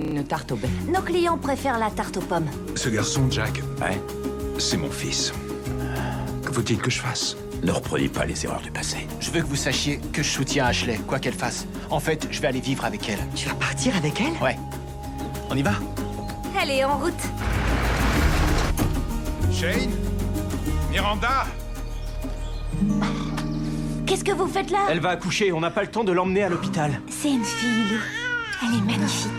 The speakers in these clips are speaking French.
Une tarte au beurre. Nos clients préfèrent la tarte aux pommes. Ce garçon, Jack, Ouais. c'est mon fils. Que faut-il que je fasse? Ne reprenez pas les erreurs du passé. Je veux que vous sachiez que je soutiens Ashley, quoi qu'elle fasse. En fait, je vais aller vivre avec elle. Tu vas partir avec elle? Ouais. On y va? Allez, en route. Shane? Miranda? Qu'est-ce que vous faites là? Elle va accoucher, on n'a pas le temps de l'emmener à l'hôpital. C'est une fille, Lou. Elle est magnifique.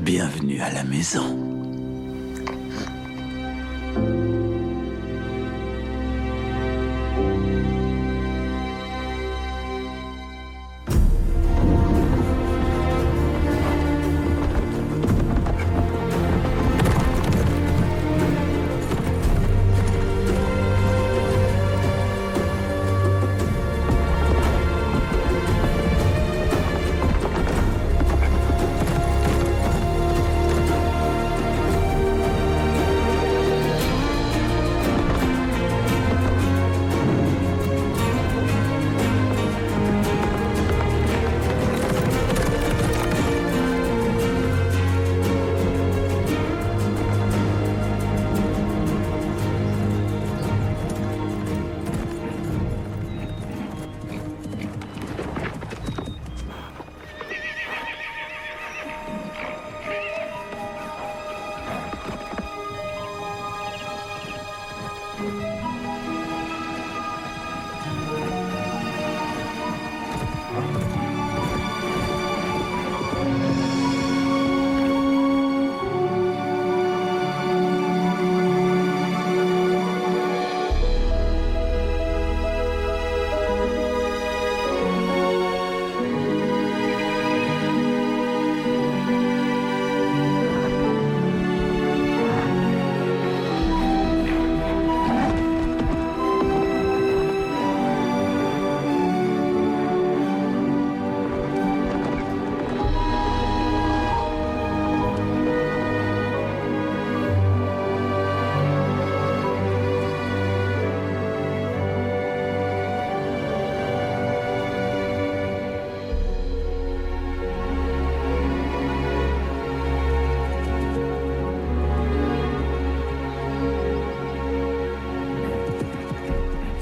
Bienvenue à la maison.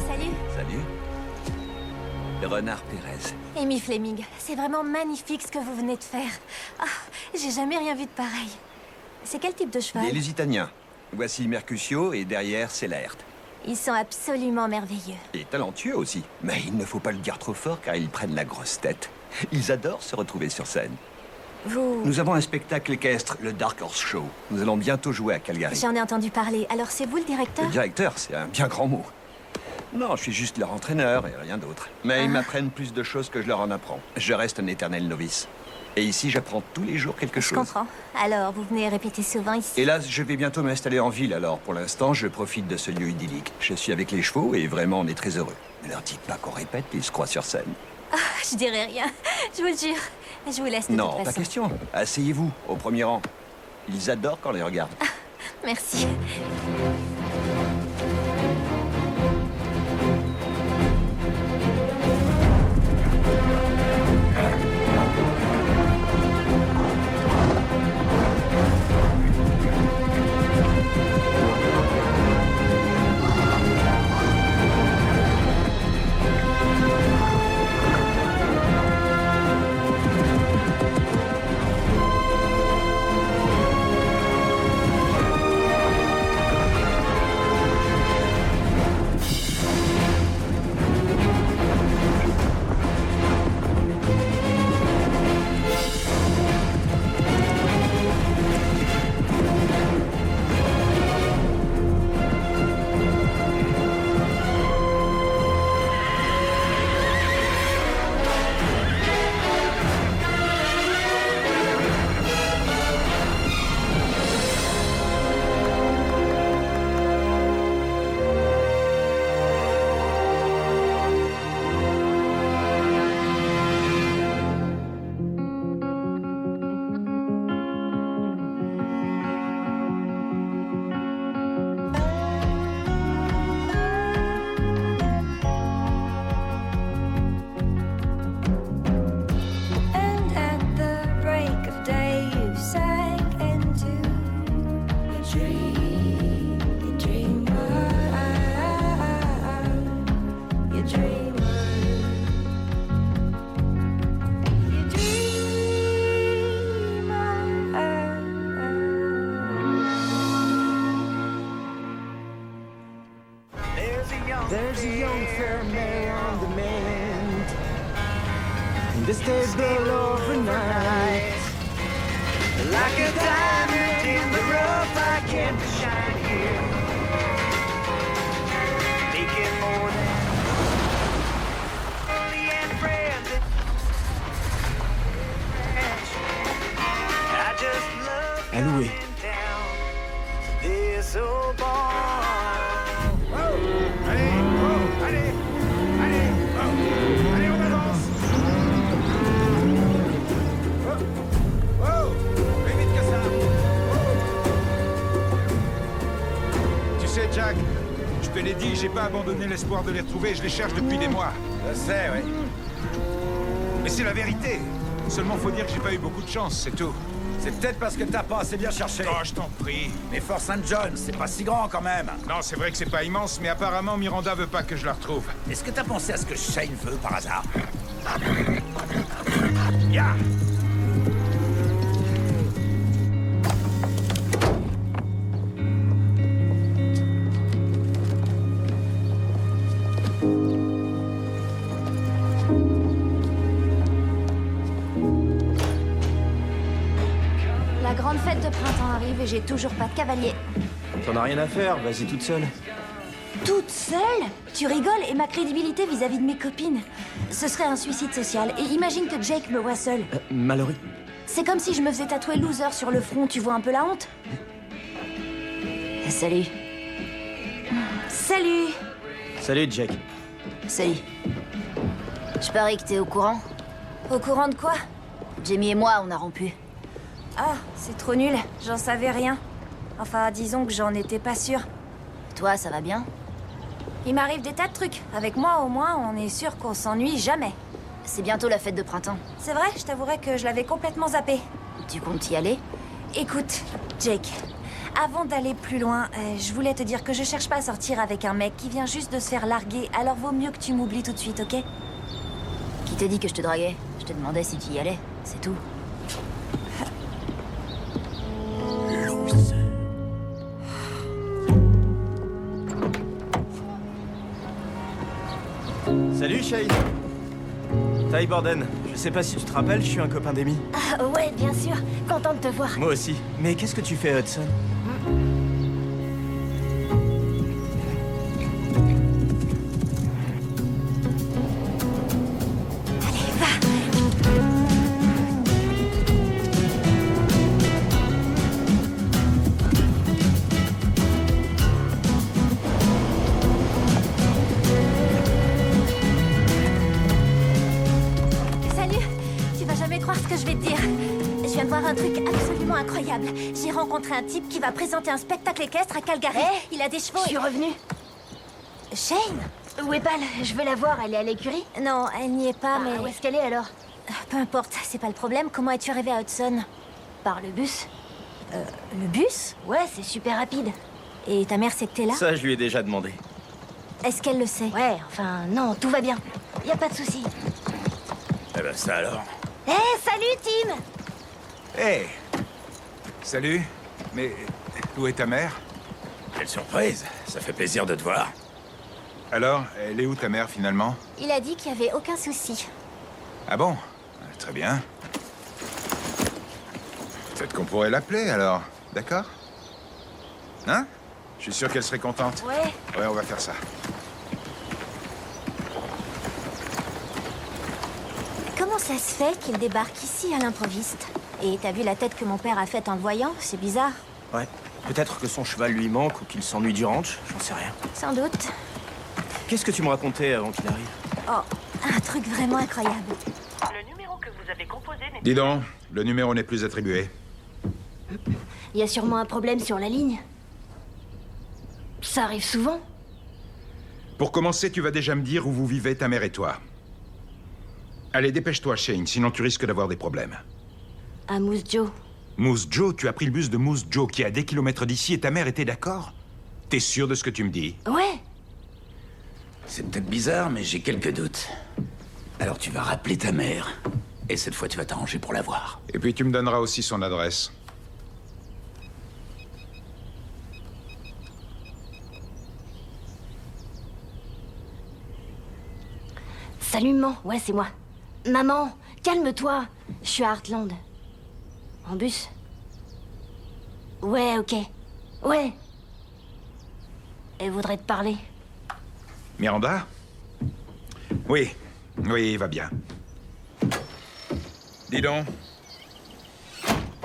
Salut, Salut. Renard Pérez. Amy Fleming. C'est vraiment magnifique ce que vous venez de faire. Ah, j'ai jamais rien vu de pareil. C'est quel type de cheval? Des Lusitaniens. Voici Mercutio et derrière, c'est Laerte. Ils sont absolument merveilleux. Et talentueux aussi. Mais il ne faut pas le dire trop fort car ils prennent la grosse tête. Ils adorent se retrouver sur scène. Vous... Nous avons un spectacle équestre, le Dark Horse Show. Nous allons bientôt jouer à Calgary. J'en ai entendu parler. Alors c'est vous le directeur? Le directeur, c'est un bien grand mot. Non, je suis juste leur entraîneur et rien d'autre. Mais ils m'apprennent plus de choses que je leur en apprends. Je reste un éternel novice. Et ici, j'apprends tous les jours quelque Je chose. comprends. Alors, vous venez répéter souvent ici? Hélas, je vais bientôt m'installer en ville, alors pour l'instant, je profite de ce lieu idyllique. Je suis avec les chevaux et vraiment, on est très heureux. Ne leur dites pas qu'on répète, ils se croient sur scène. Ah, je dirai rien. Je vous le jure. Je vous laisse de Non, toute pas façon. question. Asseyez-vous, au premier rang. Ils adorent quand on les regarde. Merci. There's a young fair mare on demand in the stable overnight. Like a diamond in the rough, I can't shine here. Making more than family and friends. I just love À louer. down this old barn. Allez, on avance. Plus vite que ça. Tu sais, Jack, je te l'ai dit, j'ai pas abandonné l'espoir de les retrouver, je les cherche depuis des mois. Je sais, oui. Mais c'est la vérité. Seulement faut dire que j'ai pas eu beaucoup de chance, c'est tout. C'est peut-être parce que t'as pas assez bien cherché. Oh, je t'en prie. Mais Fort St. John, c'est pas si grand quand même. Non, c'est vrai que c'est pas immense, mais apparemment Miranda veut pas que je la retrouve. Est-ce que t'as pensé à ce que Shane veut par hasard? Ya! La grande fête de printemps arrive et j'ai toujours pas de cavalier. T'en as rien à faire, vas-y toute seule. Toute seule? Tu rigoles, et ma crédibilité vis-à-vis de mes copines. Ce serait un suicide social, et imagine que Jake me voit seule. Mallory. C'est comme si je me faisais tatouer loser sur le front, tu vois un peu la honte? Salut. Salut. Salut Jack. Salut. Je parie que t'es au courant. Au courant de quoi? Jamie et moi, on a rompu. Ah, c'est trop nul, j'en savais rien. Enfin, disons que j'en étais pas sûre. Toi, ça va bien? Il m'arrive des tas de trucs. Avec moi, au moins, on est sûr qu'on s'ennuie jamais. C'est bientôt la fête de printemps. C'est vrai, je t'avouerais que je l'avais complètement zappé. Tu comptes y aller? Écoute, Jake, avant d'aller plus loin, je voulais te dire que je cherche pas à sortir avec un mec qui vient juste de se faire larguer, alors vaut mieux que tu m'oublies tout de suite, ok? Qui t'a dit que je te draguais? Je te demandais si tu y allais, c'est tout. Salut Shane. Ty Borden. Je sais pas si tu te rappelles, je suis un copain d'Amy. Ah, ouais, bien sûr. Content de te voir. Moi aussi. Mais qu'est-ce que tu fais à Hudson? Allez, va. Salut. Tu vas jamais croire ce que je vais te dire. Je viens de voir un truc absolument incroyable. J'ai rencontré un type qui va présenter un spectacle équestre à Calgary. Il a des chevaux. Je suis revenue. Shane? Où est Pal? Je veux la voir, elle est à l'écurie? Non, elle n'y est pas, mais... Où est-ce qu'elle est alors? Peu importe, c'est pas le problème. Comment es-tu arrivé à Hudson? Par le bus. Le bus? Ouais, c'est super rapide. Et ta mère sait que t'es là? Ça, je lui ai déjà demandé. Est-ce qu'elle le sait? Ouais, enfin, non, tout va bien. Y a pas de souci. Eh ben ça alors. Hé, salut Tim! Hé! Salut. Mais où est ta mère? Quelle surprise. Ça fait plaisir de te voir. Alors, elle est où ta mère finalement? Il a dit qu'il y avait aucun souci. Ah bon? Très bien. Peut-être qu'on pourrait l'appeler alors, d'accord? Hein? Je suis sûr qu'elle serait contente. Ouais. Ouais, on va faire ça. Comment ça se fait qu'il débarque ici à l'improviste? Et t'as vu la tête que mon père a faite en le voyant? C'est bizarre. Ouais. Peut-être que son cheval lui manque ou qu'il s'ennuie du ranch, j'en sais rien. Sans doute. Qu'est-ce que tu me racontais avant qu'il arrive? Oh, un truc vraiment incroyable. Le numéro que vous avez composé n'est Dis donc, le numéro n'est plus attribué. Il y a sûrement un problème sur la ligne. Ça arrive souvent. Pour commencer, tu vas déjà me dire où vous vivez, ta mère et toi. Allez, dépêche-toi, Shane, sinon tu risques d'avoir des problèmes. À Moose Joe. Moose Joe, tu as pris le bus de Moose Joe qui est à des kilomètres d'ici et ta mère était d'accord? T'es sûr de ce que tu me dis? Ouais. C'est peut-être bizarre, mais j'ai quelques doutes. Alors tu vas rappeler ta mère. Et cette fois, tu vas t'arranger pour la voir. Et puis tu me donneras aussi son adresse. Salut, maman. Ouais, c'est moi. Maman, calme-toi. Je suis à Heartland. En bus? Ouais, ok. Ouais. Elle voudrait te parler. Miranda? Oui, oui, va bien. Dis donc.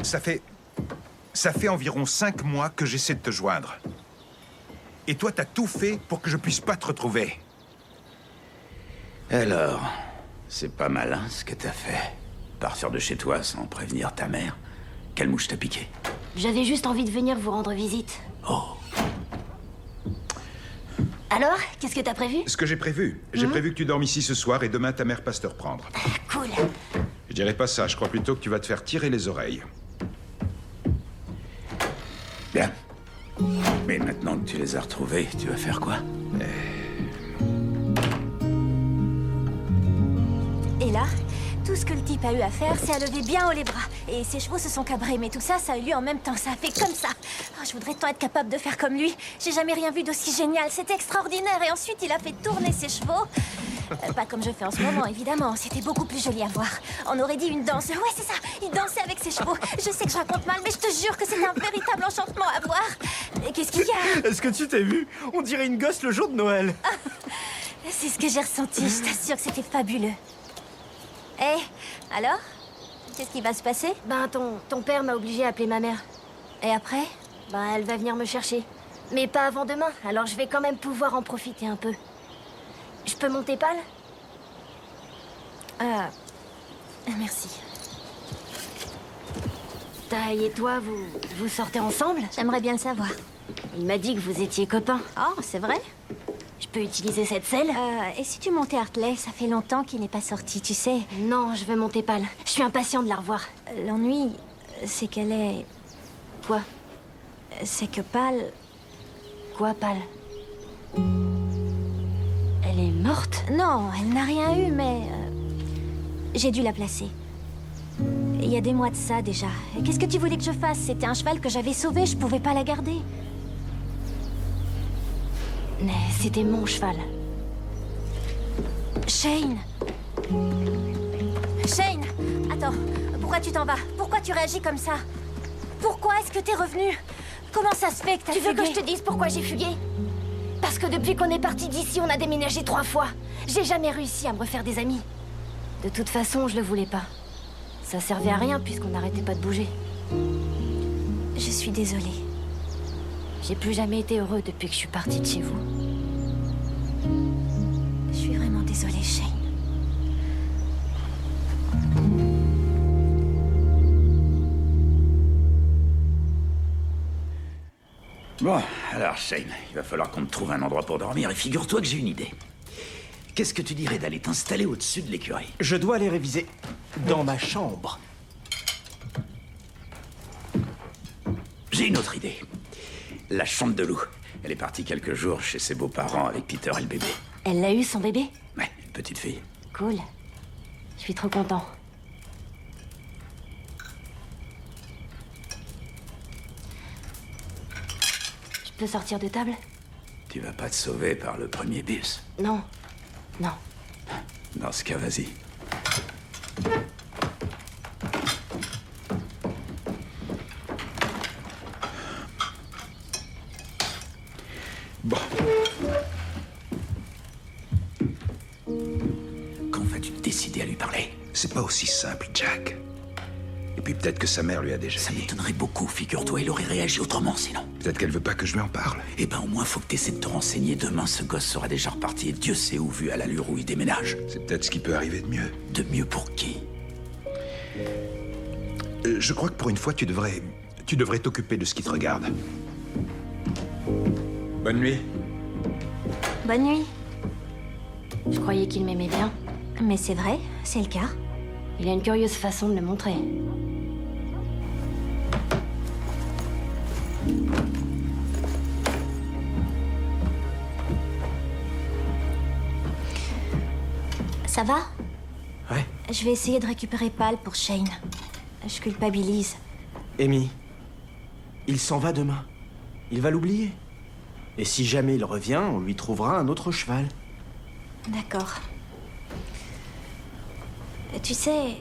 Ça fait environ 5 mois que j'essaie de te joindre. Et toi, t'as tout fait pour que je puisse pas te retrouver. Alors, c'est pas malin ce que t'as fait. Partir de chez toi sans prévenir ta mère. Quelle mouche t'a piqué? J'avais juste envie de venir vous rendre visite. Oh. Alors, qu'est-ce que t'as prévu? Ce que j'ai prévu. J'ai prévu que tu dormes ici ce soir et demain ta mère passe te reprendre. Cool. Je dirais pas ça, je crois plutôt que tu vas te faire tirer les oreilles. Bien. Mais maintenant que tu les as retrouvés, tu vas faire quoi? Et là, tout ce que le type a eu à faire, c'est à lever bien haut les bras. Et ses chevaux se sont cabrés, mais tout ça, ça a eu lieu en même temps. Ça a fait comme ça. Oh, je voudrais tant être capable de faire comme lui. J'ai jamais rien vu d'aussi génial. C'était extraordinaire. Et ensuite, il a fait tourner ses chevaux. Pas comme je fais en ce moment, évidemment. C'était beaucoup plus joli à voir. On aurait dit une danse. Ouais, c'est ça. Il dansait avec ses chevaux. Je sais que je raconte mal, mais je te jure que c'était un véritable enchantement à voir. Et qu'est-ce qu'il y a? Est-ce que tu t'es vu? On dirait une gosse le jour de Noël. C'est ce que j'ai ressenti. Je t'assure que c'était fabuleux. Eh, alors? Qu'est-ce qui va se passer? Ben, ton père m'a obligé à appeler ma mère. Et après? Ben, elle va venir me chercher. Mais pas avant demain, alors je vais quand même pouvoir en profiter un peu. Je peux monter pâle? Merci. Ty et toi, vous sortez ensemble? J'aimerais bien le savoir. Il m'a dit que vous étiez copains. Oh, c'est vrai? Je peux utiliser cette selle? Et si tu montais Hartley? Ça fait longtemps qu'il n'est pas sorti, tu sais. Non, je veux monter pâle. Je suis impatient de la revoir. L'ennui, c'est qu'elle est... Quoi? C'est que Pâle... Quoi, pâle? Elle est morte? Non, elle n'a rien eu, mais... j'ai dû la placer. Il y a des mois de ça, déjà. Qu'est-ce que tu voulais que je fasse? C'était un cheval que j'avais sauvé, je pouvais pas la garder. Mais c'était mon cheval. Shane! Shane! Attends, pourquoi tu t'en vas? Pourquoi tu réagis comme ça? Pourquoi est-ce que t'es revenu? Comment ça se fait que t'as fugué? Tu veux que je te dise dise pourquoi j'ai fugué? Parce que depuis qu'on est parti d'ici, on a déménagé 3 fois. J'ai jamais réussi à me refaire des amis. De toute façon, je le voulais pas. Ça servait à rien puisqu'on n'arrêtait pas de bouger. Je suis désolée. J'ai plus jamais été heureux depuis que je suis partie de chez vous. Je suis vraiment désolée, Shane. Bon, alors Shane, il va falloir qu'on te trouve un endroit pour dormir et figure-toi que j'ai une idée. Qu'est-ce que tu dirais d'aller t'installer au-dessus de l'écurie? Je dois aller réviser dans ma chambre. J'ai une autre idée. La chambre de Lou. Elle est partie quelques jours chez ses beaux-parents avec Peter et le bébé. Elle l'a eu, son bébé? Ouais, une petite fille. Cool. Je suis trop content. Je peux sortir de table? Tu vas pas te sauver par le premier bus? Non. Non. Dans ce cas, vas-y. Bon. Quand vas-tu te décider à lui parler? C'est pas aussi simple, Jack. Et puis peut-être que sa mère lui a déjà Ça dit. m'étonnerait beaucoup, figure-toi, il aurait réagi autrement sinon. Peut-être qu'elle veut pas que je lui en parle. Eh ben au moins faut que t'essaies de te renseigner. Demain, ce gosse sera déjà reparti et Dieu sait où, vu à l'allure où il déménage. C'est peut-être ce qui peut arriver de mieux. De mieux pour qui? Je crois que pour une fois, tu devrais t'occuper de ce qui te regarde. Bonne nuit. Bonne nuit. Je croyais qu'il m'aimait bien. Mais c'est vrai, c'est le cas. Il a une curieuse façon de le montrer. Ça va? Ouais. Je vais essayer de récupérer Pâle pour Shane. Je culpabilise. Amy, il s'en va demain. Il va l'oublier. Et si jamais il revient, on lui trouvera un autre cheval. D'accord. Tu sais,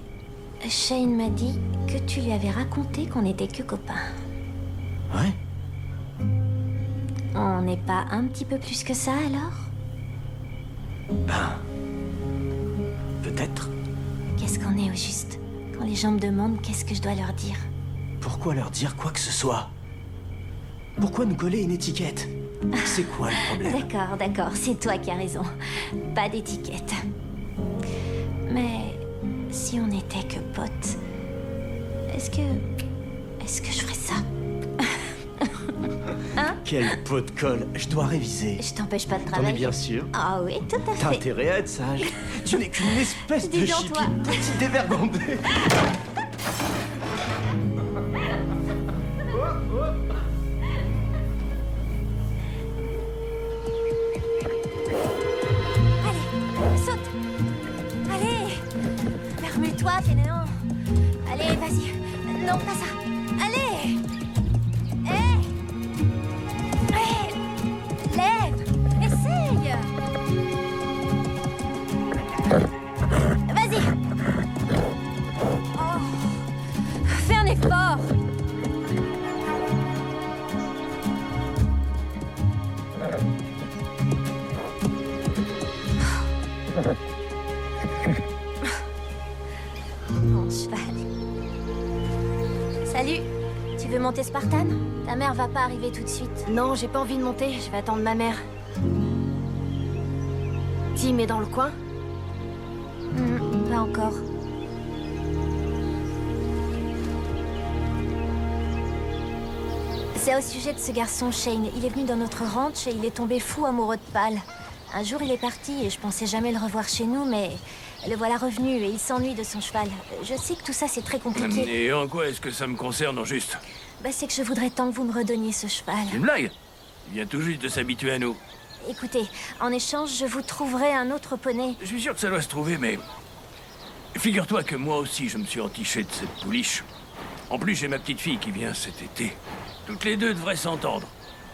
Shane m'a dit que tu lui avais raconté qu'on n'était que copains. Ouais? On n'est pas un petit peu plus que ça, alors? Ben... peut-être. Qu'est-ce qu'on est au juste? Quand les gens me demandent qu'est-ce que je dois leur dire? Pourquoi leur dire quoi que ce soit? Pourquoi nous coller une étiquette? C'est quoi le problème? D'accord, c'est toi qui as raison. Pas d'étiquette. Mais si on n'était que potes, est-ce que je ferais ça? Hein? Quel pot de colle! Je dois réviser. Je t'empêche pas de T'en travailler. es bien sûr? Ah oui, tout à T'as fait. intérêt à être sage. Tu n'es qu'une espèce de Dis donc, chippie, toi. petit dévergondé. Allez, saute. Allez, remue-toi, fainéant. Allez, vas-y. Non, pas ça. Allez. Lève. Essaye. Vas-y. Oh. Fais un effort. Mon cheval. Salut. Tu veux monter Spartan? Ta mère va pas arriver tout de suite. Non, j'ai pas envie de monter, je vais attendre ma mère. Tim est dans le coin? Pas encore. C'est au sujet de ce garçon, Shane. Il est venu dans notre ranch et il est tombé fou amoureux de Pal. Un jour, il est parti et je pensais jamais le revoir chez nous, mais le voilà revenu et il s'ennuie de son cheval. Je sais que tout ça, c'est très compliqué. Et en quoi est-ce que ça me concerne, en juste? Bah, c'est que je voudrais tant que vous me redonniez ce cheval. Une blague? Il vient tout juste de s'habituer à nous. Écoutez, en échange, je vous trouverai un autre poney. Je suis sûr que ça doit se trouver, mais... Figure-toi que moi aussi, je me suis entiché de cette pouliche. En plus, j'ai ma petite fille qui vient cet été. Toutes les deux devraient s'entendre.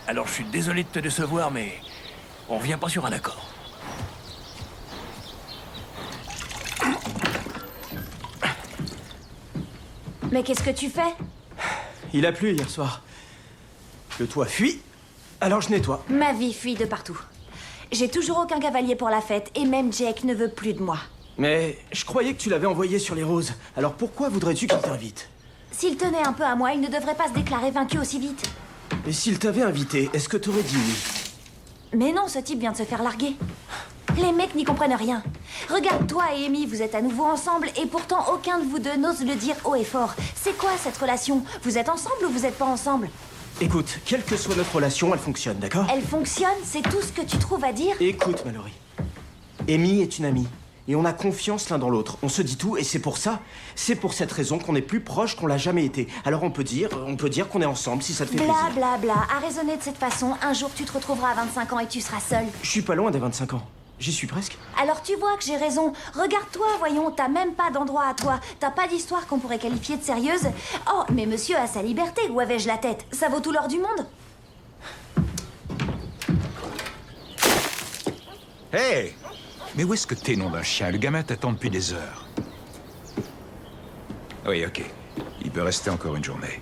Alors, je suis désolé de te décevoir, mais... on revient pas sur un accord. Mais qu'est-ce que tu fais? Il a plu hier soir. Le toit fuit, alors je nettoie. Ma vie fuit de partout. J'ai toujours aucun cavalier pour la fête, et même Jake ne veut plus de moi. Mais je croyais que tu l'avais envoyé sur les roses. Alors pourquoi voudrais-tu qu'il t'invite? S'il tenait un peu à moi, il ne devrait pas se déclarer vaincu aussi vite. Et s'il t'avait invité, est-ce que t'aurais dit oui? Mais non, ce type vient de se faire larguer. Les mecs n'y comprennent rien. Regarde, toi et Amy, vous êtes à nouveau ensemble, et pourtant aucun de vous deux n'ose le dire haut et fort. C'est quoi cette relation? Vous êtes ensemble ou vous êtes pas ensemble? Écoute, quelle que soit notre relation, elle fonctionne, d'accord? Elle fonctionne, c'est tout ce que tu trouves à dire? Écoute, Mallory. Amy est une amie. Et on a confiance l'un dans l'autre. On se dit tout, et c'est pour cette raison qu'on est plus proches qu'on l'a jamais été. Alors on peut dire qu'on est ensemble si ça te fait plaisir. Bla bla bla, à raisonner de cette façon, un jour tu te retrouveras à 25 ans et tu seras seul. Je suis pas loin des 25 ans. J'y suis presque. Alors tu vois que j'ai raison. Regarde-toi, voyons, t'as même pas d'endroit à toi. T'as pas d'histoire qu'on pourrait qualifier de sérieuse. Oh, mais monsieur a sa liberté, où avais-je la tête? Ça vaut tout l'or du monde. Hé! Mais où est-ce que t'es, nom d'un chien? Le gamin t'attend depuis des heures. Oui, ok. Il peut rester encore une journée.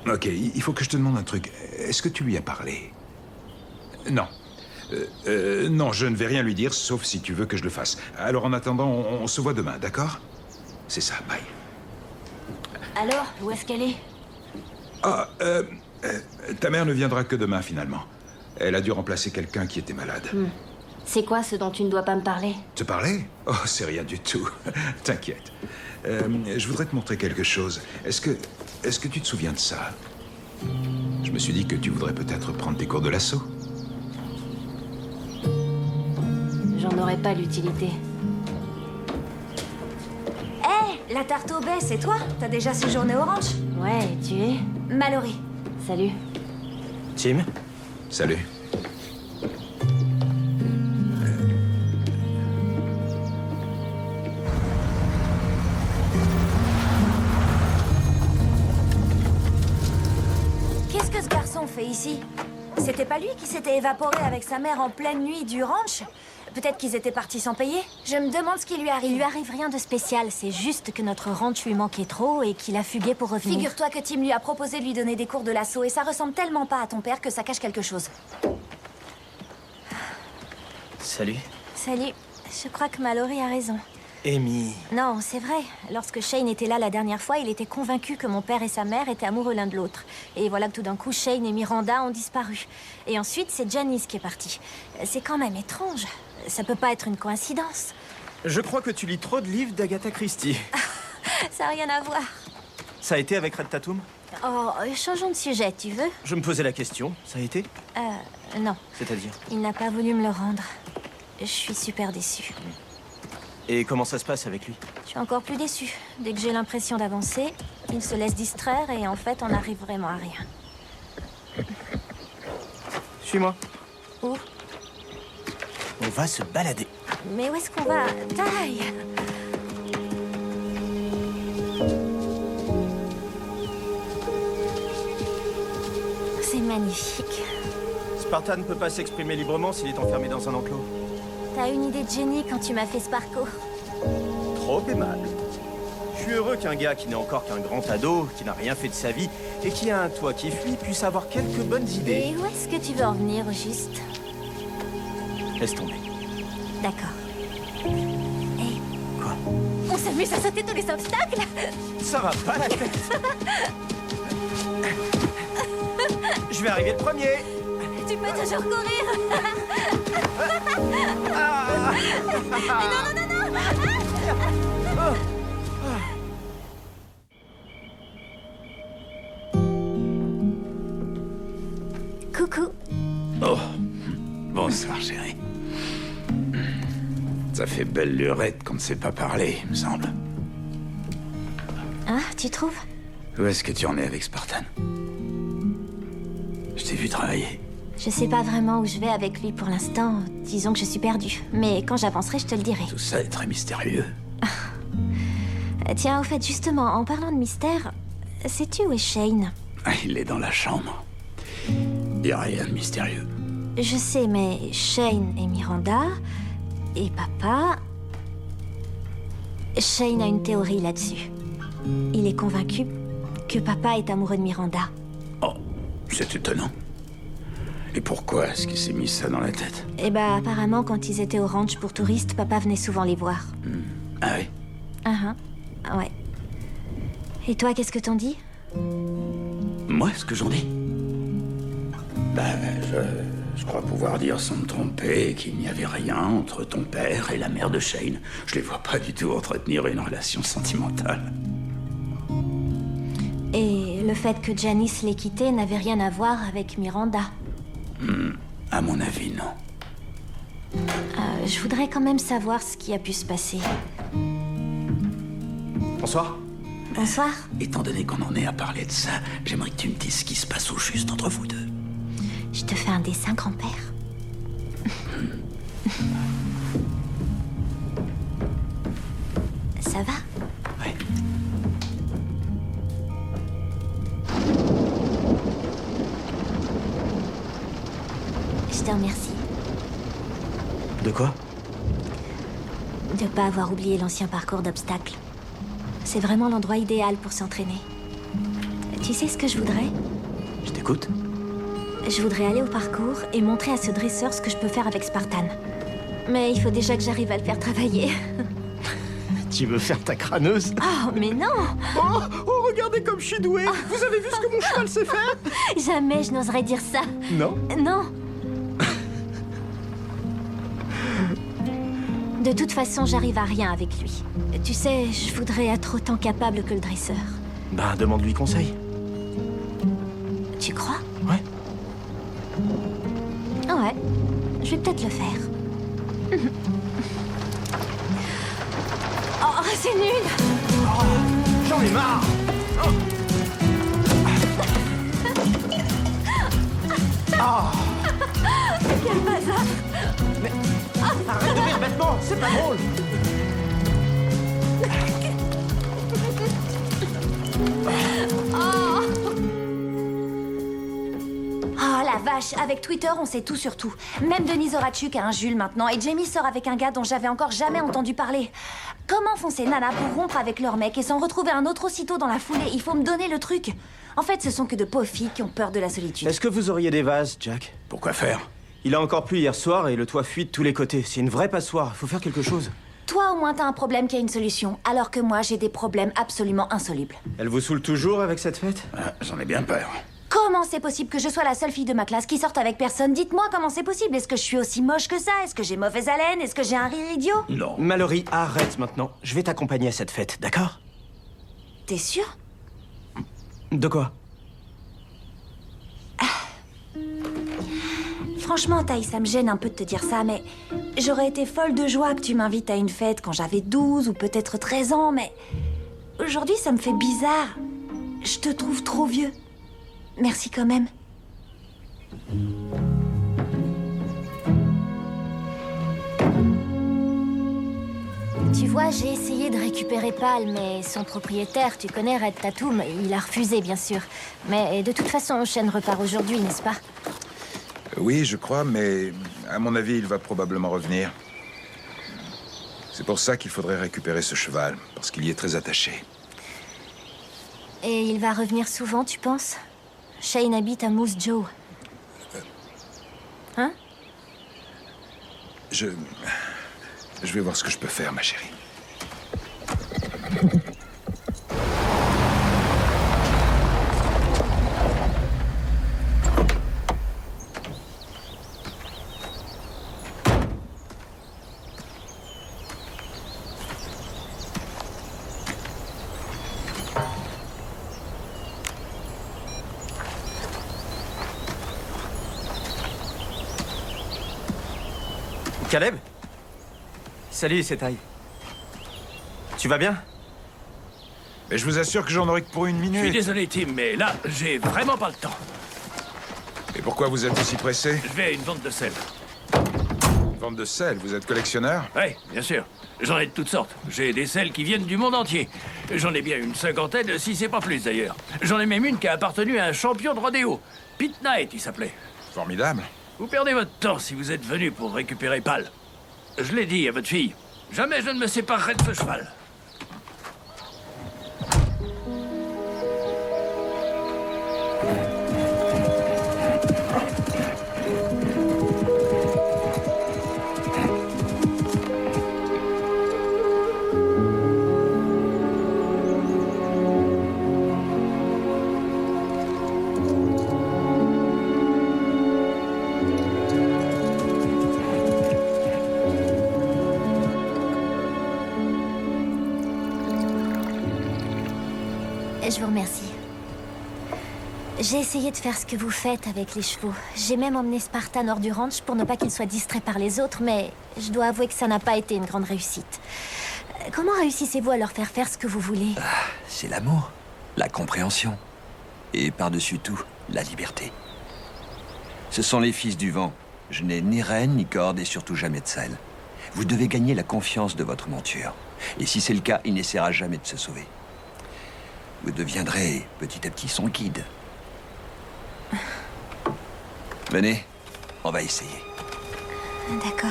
Ok, il faut que je te demande un truc. Est-ce que tu lui as parlé? Non. Non, je ne vais rien lui dire, sauf si tu veux que je le fasse. Alors en attendant, on se voit demain, d'accord? C'est ça, bye. Alors, où est-ce qu'elle est? Ah, ta mère ne viendra que demain, finalement. Elle a dû remplacer quelqu'un qui était malade. C'est quoi ce dont tu ne dois pas me parler? Te parler? Oh, c'est rien du tout. T'inquiète. Je voudrais te montrer quelque chose. Est-ce que tu te souviens de ça? Je me suis dit que tu voudrais peut-être prendre tes cours de lasso. J'en aurais pas l'utilité. Hé, la tarte au lait, c'est toi? T'as déjà séjourné au ranch? Ouais, et tu es? Mallory. Salut. Tim? Salut. Qu'est-ce que ce garçon fait ici? C'était pas lui qui s'était évaporé avec sa mère en pleine nuit du ranch? Peut-être qu'ils étaient partis sans payer? Je me demande ce qui lui arrive. Il lui arrive rien de spécial, c'est juste que notre ranch lui manquait trop et qu'il a fugué pour revenir. Figure-toi que Tim lui a proposé de lui donner des cours de lasso et ça ressemble tellement pas à ton père que ça cache quelque chose. Salut. Salut, je crois que Mallory a raison. Amy. Non, c'est vrai. Lorsque Shane était là la dernière fois, il était convaincu que mon père et sa mère étaient amoureux l'un de l'autre. Et voilà que tout d'un coup, Shane et Miranda ont disparu. Et ensuite, c'est Janice qui est partie. C'est quand même étrange. Ça peut pas être une coïncidence. Je crois que tu lis trop de livres d'Agatha Christie. Ça n'a rien à voir. Ça a été avec Red Tatum? Oh, changeons de sujet, tu veux? Je me posais la question. Ça a été? Non. C'est-à-dire? Il n'a pas voulu me le rendre. Je suis super déçue. Et comment ça se passe avec lui? Je suis encore plus déçue. Dès que j'ai l'impression d'avancer, il se laisse distraire et en fait, on n'arrive vraiment à rien. Suis-moi. Où? On va se balader. Mais où est-ce qu'on va? Taille! C'est magnifique. Spartan ne peut pas s'exprimer librement s'il est enfermé dans un enclos. T'as une idée de génie quand tu m'as fait ce parcours. Trop aimable. Je suis heureux qu'un gars qui n'est encore qu'un grand ado, qui n'a rien fait de sa vie, et qui a un toit qui fuit, puisse avoir quelques bonnes idées. Et où est-ce que tu veux en venir, au juste? Laisse tomber. D'accord. Hey. Quoi? On s'amuse à sauter tous les obstacles? Ça va pas la tête. Je vais arriver le premier. Tu peux toujours courir. Non. Coucou. Oh, bonsoir, chérie. Ça fait belle lurette qu'on ne sait pas parler, il me semble. Hein, tu trouves? Où est-ce que tu en es avec Spartan? Je t'ai vu travailler. Je sais pas vraiment où je vais avec lui pour l'instant. Disons que je suis perdue. Mais quand j'avancerai, je te le dirai. Tout ça est très mystérieux. Tiens, au fait, justement, en parlant de mystère, sais-tu où est Shane? Ah, il est dans la chambre. Y a rien de mystérieux. Je sais, mais Shane et Miranda et papa... Shane a une théorie là-dessus. Il est convaincu que papa est amoureux de Miranda. Oh, c'est étonnant. Et pourquoi est-ce qu'il s'est mis ça dans la tête? Eh ben, apparemment, quand ils étaient au ranch pour touristes, papa venait souvent les voir. Ah oui? Ouais. Et toi, qu'est-ce que t'en dis? Moi, ce que j'en dis? Je crois pouvoir dire sans me tromper qu'il n'y avait rien entre ton père et la mère de Shane. Je les vois pas du tout entretenir une relation sentimentale. Et le fait que Janice l'ait quitté n'avait rien à voir avec Miranda? À mon avis, non. Je voudrais quand même savoir ce qui a pu se passer. Bonsoir. Bonsoir. Étant donné qu'on en est à parler de ça, j'aimerais que tu me dises ce qui se passe au juste entre vous deux. Je te fais un dessin, grand-père. Ça va? Ouais. Je te remercie. De quoi? De pas avoir oublié l'ancien parcours d'obstacles. C'est vraiment l'endroit idéal pour s'entraîner. Tu sais ce que je voudrais? Je t'écoute. Je voudrais aller au parcours et montrer à ce dresseur ce que je peux faire avec Spartan. Mais il faut déjà que j'arrive à le faire travailler. Tu veux faire ta crâneuse? Oh, mais non! Oh, regardez comme je suis doué! Vous avez vu ce que mon cheval sait faire? Jamais je n'oserais dire ça. Non? Non. De toute façon, j'arrive à rien avec lui. Tu sais, je voudrais être autant capable que le dresseur. Ben, demande-lui conseil. Tu crois? Ouais. Ouais, je vais peut-être le faire. Oh, c'est nul! Oh, j'en ai marre! Quel bazar! Mais arrête de rire bêtement, c'est pas drôle! Oh la vache! Ash, avec Twitter, on sait tout sur tout. Même Denise Horatchuk a un Jules maintenant, et Jamie sort avec un gars dont j'avais encore jamais entendu parler. Comment font ces nanas pour rompre avec leur mec et s'en retrouver un autre aussitôt dans la foulée? Il faut me donner le truc. En fait, ce sont que de pauvres filles qui ont peur de la solitude. Est-ce que vous auriez des vases, Jack? Pourquoi faire? Il a encore plu hier soir et le toit fuit de tous les côtés. C'est une vraie passoire. Faut faire quelque chose. Toi, au moins, t'as un problème qui a une solution, alors que moi, j'ai des problèmes absolument insolubles. Elle vous saoule toujours avec cette fête? J'en ai bien peur. Comment c'est possible que je sois la seule fille de ma classe qui sorte avec personne? Dites-moi comment c'est possible. Est-ce que je suis aussi moche que ça? Est-ce que j'ai mauvaise haleine? Est-ce que j'ai un rire idiot? Non. Mallory, arrête maintenant. Je vais t'accompagner à cette fête, d'accord? T'es sûr? De quoi? Franchement, Ty, ça me gêne un peu de te dire ça, mais j'aurais été folle de joie que tu m'invites à une fête quand j'avais 12 ou peut-être 13 ans, mais aujourd'hui, ça me fait bizarre. Je te trouve trop vieux. Merci quand même. Tu vois, j'ai essayé de récupérer Pal, mais son propriétaire, tu connais Red Tatum, il a refusé, bien sûr. Mais de toute façon, Shane repart aujourd'hui, n'est-ce pas? Oui, je crois, mais à mon avis, il va probablement revenir. C'est pour ça qu'il faudrait récupérer ce cheval, parce qu'il y est très attaché. Et il va revenir souvent, tu penses? Shane habite à Moose Jaw. Hein? Je vais voir ce que je peux faire, ma chérie. Caleb? Salut, c'est Ty. Tu vas bien? Mais je vous assure que j'en aurai que pour une Je minute. suis désolé, Tim, mais là, j'ai vraiment pas le temps. Et pourquoi vous êtes aussi pressé? Je vais à une vente de sel. Vente de sel, vous êtes collectionneur? Oui, bien sûr. J'en ai de toutes sortes. J'ai des sels qui viennent du monde entier. J'en ai bien une cinquantaine, si c'est pas plus d'ailleurs. J'en ai même une qui a appartenu à un champion de rodéo. Pete Knight, il s'appelait. Formidable. Vous perdez votre temps si vous êtes venu pour récupérer Pal. Je l'ai dit à votre fille. Jamais je ne me séparerai de ce cheval. Je vous remercie. J'ai essayé de faire ce que vous faites avec les chevaux. J'ai même emmené Spartan hors du ranch pour ne pas qu'il soit distrait par les autres, mais je dois avouer que ça n'a pas été une grande réussite. Comment réussissez-vous à leur faire faire ce que vous voulez? C'est l'amour, la compréhension. Et par-dessus tout, la liberté. Ce sont les fils du vent. Je n'ai ni rêne, ni corde et surtout jamais de sel. Vous devez gagner la confiance de votre monture. Et si c'est le cas, il n'essaiera jamais de se sauver. Vous deviendrez petit à petit son guide. Venez, on va essayer. D'accord.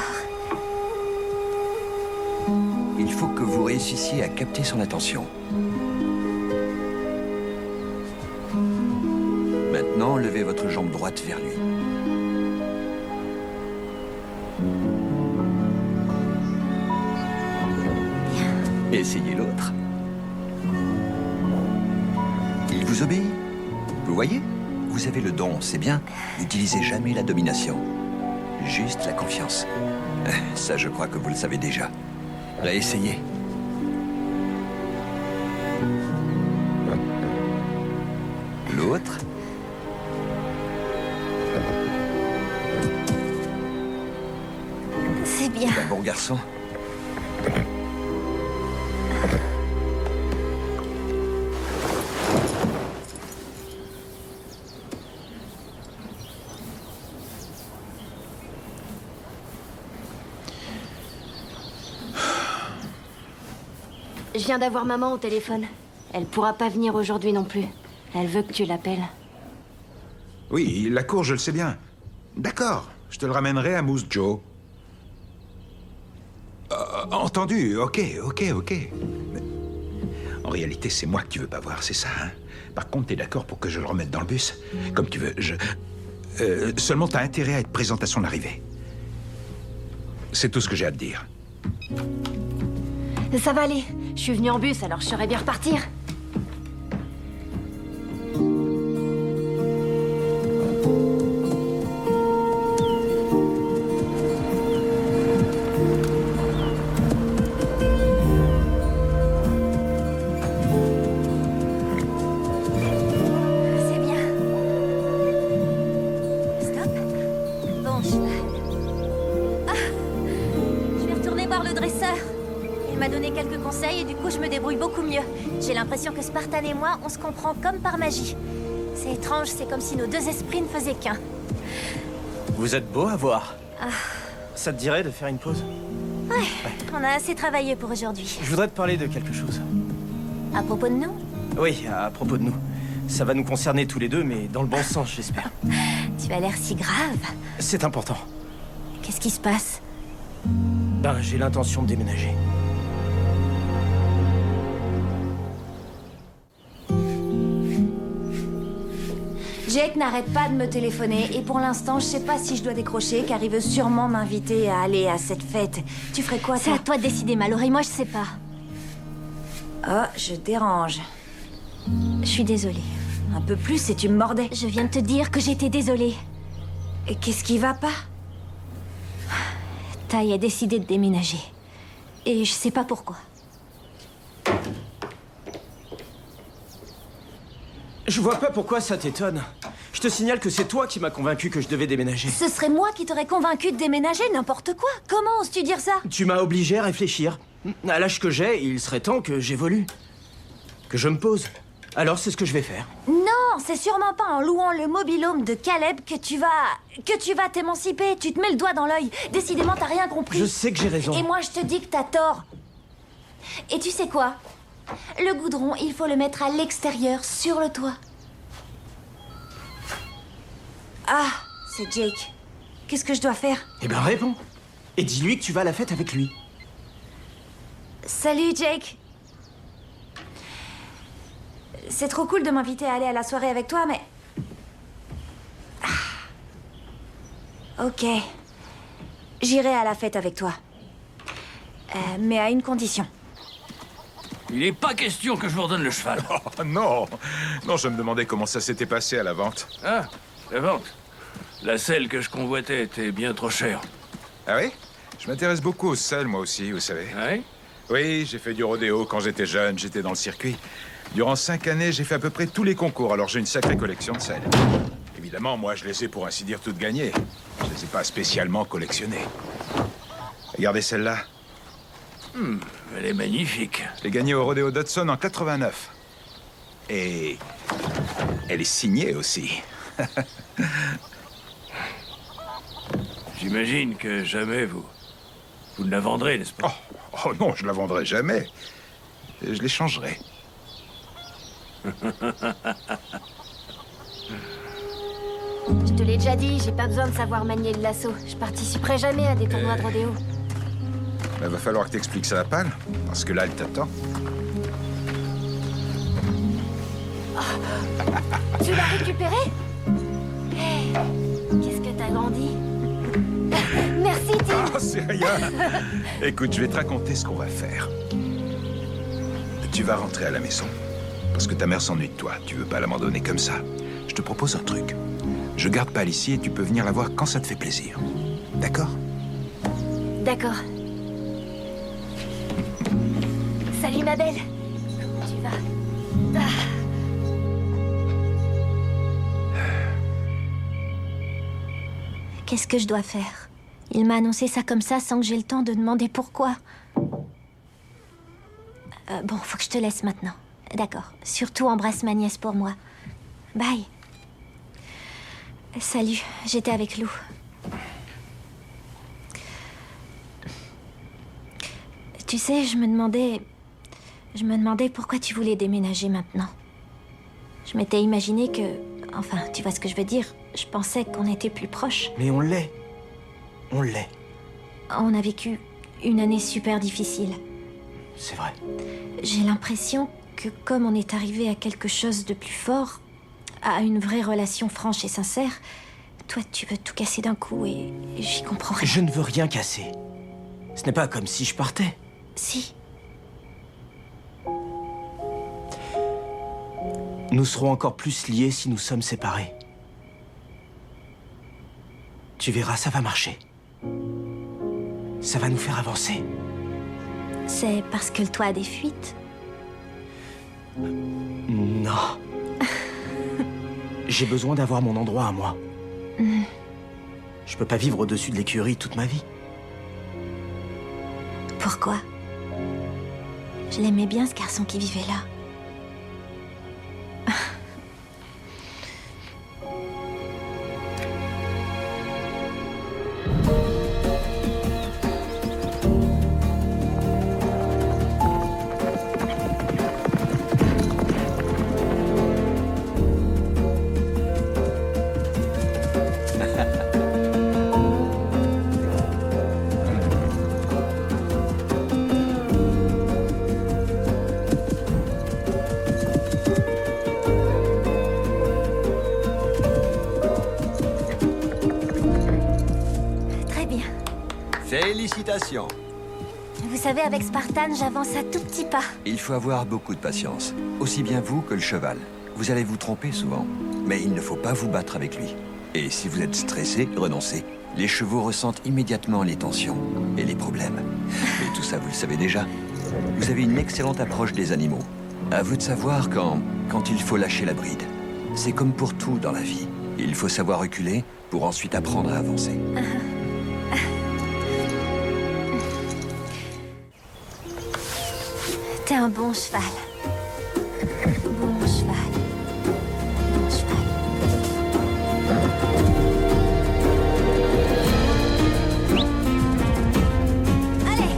Il faut que vous réussissiez à capter son attention. Maintenant, levez votre jambe droite vers lui. Essayez l'autre. Il vous obéit. Vous voyez? Vous avez le don, c'est bien. N'utilisez jamais la domination. Juste la confiance. Ça, je crois que vous le savez déjà. Réessayez. L'autre. C'est bien. Un bon garçon. Je viens d'avoir maman au téléphone. Elle pourra pas venir aujourd'hui non plus. Elle veut que tu l'appelles. Oui, la cour, je le sais bien. D'accord, je te le ramènerai à Moose Joe. Entendu, ok. Mais en réalité, c'est moi que tu veux pas voir, c'est ça, hein? Par contre, t'es d'accord pour que je le remette dans le bus? Comme tu veux, seulement t'as intérêt à être présente à son arrivée. C'est tout ce que j'ai à te dire. Ça va aller. Je suis venue en bus, alors je saurais bien repartir. C'est bien. Stop. Bon, je vais retourner voir le dresseur. Il m'a donné quelques conseils et du coup je me débrouille beaucoup mieux. J'ai l'impression que Spartan et moi, on se comprend comme par magie. C'est étrange, c'est comme si nos deux esprits ne faisaient qu'un. Vous êtes beau à voir. Ah. Ça te dirait de faire une pause? Ouais, on a assez travaillé pour aujourd'hui. Je voudrais te parler de quelque chose. À propos de nous? Oui, à propos de nous. Ça va nous concerner tous les deux, mais dans le bon sens, j'espère. Tu as l'air si grave. C'est important. Qu'est-ce qui se passe? Ben, j'ai l'intention de déménager. Jake n'arrête pas de me téléphoner et pour l'instant, je sais pas si je dois décrocher car il veut sûrement m'inviter à aller à cette fête. Tu ferais quoi, C'est toi? à toi de décider, Mallory. Moi, je sais pas. Oh, je dérange. Je suis désolée. Un peu plus et tu me mordais. Je viens de te dire que j'étais désolée. Et qu'est-ce qui va pas? Ty a décidé de déménager. Et je sais pas pourquoi. Je vois pas pourquoi ça t'étonne. Je te signale que c'est toi qui m'as convaincu que je devais déménager. Ce serait moi qui t'aurais convaincu de déménager n'importe quoi. Comment oses-tu dire ça? Tu m'as obligé à réfléchir. À l'âge que j'ai, il serait temps que j'évolue. Que je me pose. Alors c'est ce que je vais faire. Non, c'est sûrement pas en louant le mobil-home de Caleb que tu vas t'émanciper. Tu te mets le doigt dans l'œil. Décidément, t'as rien compris. Je sais que j'ai raison. Et moi, je te dis que t'as tort. Et tu sais quoi? Le goudron, il faut le mettre à l'extérieur, sur le toit. Ah, c'est Jake. Qu'est-ce que je dois faire? Eh ben réponds. Et dis-lui que tu vas à la fête avec lui. Salut, Jake. C'est trop cool de m'inviter à aller à la soirée avec toi, mais... Ah. Ok. J'irai à la fête avec toi. Mais à une condition. Il n'est pas question que je vous redonne le cheval. Oh non. Non, je me demandais comment ça s'était passé à la vente. Ah, la vente. La selle que je convoitais était bien trop chère. Ah oui? Je m'intéresse beaucoup aux selles, moi aussi, vous savez. Ah oui? Oui, j'ai fait du rodéo quand j'étais jeune, j'étais dans le circuit. Durant 5 années, j'ai fait à peu près tous les concours, alors j'ai une sacrée collection de selles. Évidemment, moi, je les ai pour ainsi dire toutes gagnées. Je les ai pas spécialement collectionnées. Regardez celle-là. Elle est magnifique. Je l'ai gagnée au rodéo d'Hudson en 89. Et elle est signée aussi. J'imagine que jamais vous ne la vendrez, n'est-ce pas? Oh non, je la vendrai jamais. Je l'échangerai. Je te l'ai déjà dit, j'ai pas besoin de savoir manier le lasso. Je participerai jamais à des tournois de rodéo. Il va falloir que t'expliques ça à Pal, parce que là, elle t'attend. Tu l'as récupéré? Hey, qu'est-ce que t'as grandi? Merci, Tim. Oh, c'est rien. Écoute, je vais te raconter ce qu'on va faire. Tu vas rentrer à la maison, parce que ta mère s'ennuie de toi. Tu veux pas l'abandonner comme ça. Je te propose un truc. Je garde Pal ici et tu peux venir la voir quand ça te fait plaisir. D'accord? D'accord. Salut, ma belle. Comment tu vas? Qu'est-ce que je dois faire? Il m'a annoncé ça comme ça sans que j'aie le temps de demander pourquoi. Bon, faut que je te laisse maintenant. D'accord. Surtout embrasse ma nièce pour moi. Bye. Salut, j'étais avec Lou. Tu sais, je me demandais pourquoi tu voulais déménager maintenant. Je m'étais imaginé que, Enfin, tu vois ce que je veux dire. Je pensais qu'on était plus proches. Mais on l'est. On l'est. On a vécu une année super difficile. C'est vrai. J'ai l'impression que comme on est arrivé à quelque chose de plus fort, à une vraie relation franche et sincère, toi, tu veux tout casser d'un coup et j'y comprends rien. Je ne veux rien casser. Ce n'est pas comme si je partais. Si. Nous serons encore plus liés si nous sommes séparés. Tu verras, ça va marcher. Ça va nous faire avancer. C'est parce que le toit a des fuites? Non. J'ai besoin d'avoir mon endroit à moi. Je peux pas vivre au-dessus de l'écurie toute ma vie. Pourquoi? Je l'aimais bien, ce garçon qui vivait là. Félicitations. Vous savez, avec Spartan, j'avance à tout petits pas. Il faut avoir beaucoup de patience. Aussi bien vous que le cheval. Vous allez vous tromper souvent. Mais il ne faut pas vous battre avec lui. Et si vous êtes stressé, renoncez. Les chevaux ressentent immédiatement les tensions et les problèmes. Et tout ça, vous le savez déjà. Vous avez une excellente approche des animaux. À vous de savoir quand il faut lâcher la bride. C'est comme pour tout dans la vie. Il faut savoir reculer pour ensuite apprendre à avancer. T'es un bon cheval. Bon cheval. Bon cheval. Allez.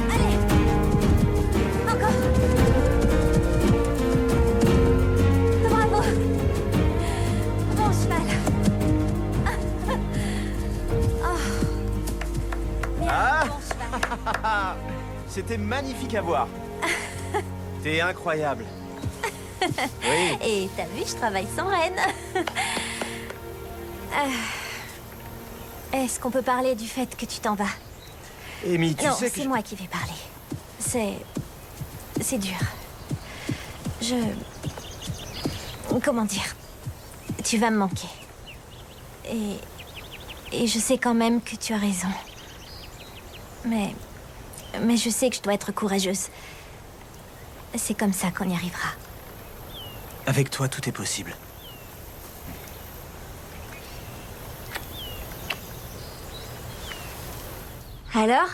Allez. Encore. Bravo. Bon cheval. Oh. Bien, bon cheval. C'était magnifique à voir. T'es incroyable. Oui. Et t'as vu, je travaille sans rêne. Est-ce qu'on peut parler du fait que tu t'en vas? Amy, tu non, sais que... c'est moi qui vais parler. C'est dur. Comment dire? Tu vas me manquer. Et je sais quand même que tu as raison. Mais je sais que je dois être courageuse. C'est comme ça qu'on y arrivera. Avec toi, tout est possible. Alors?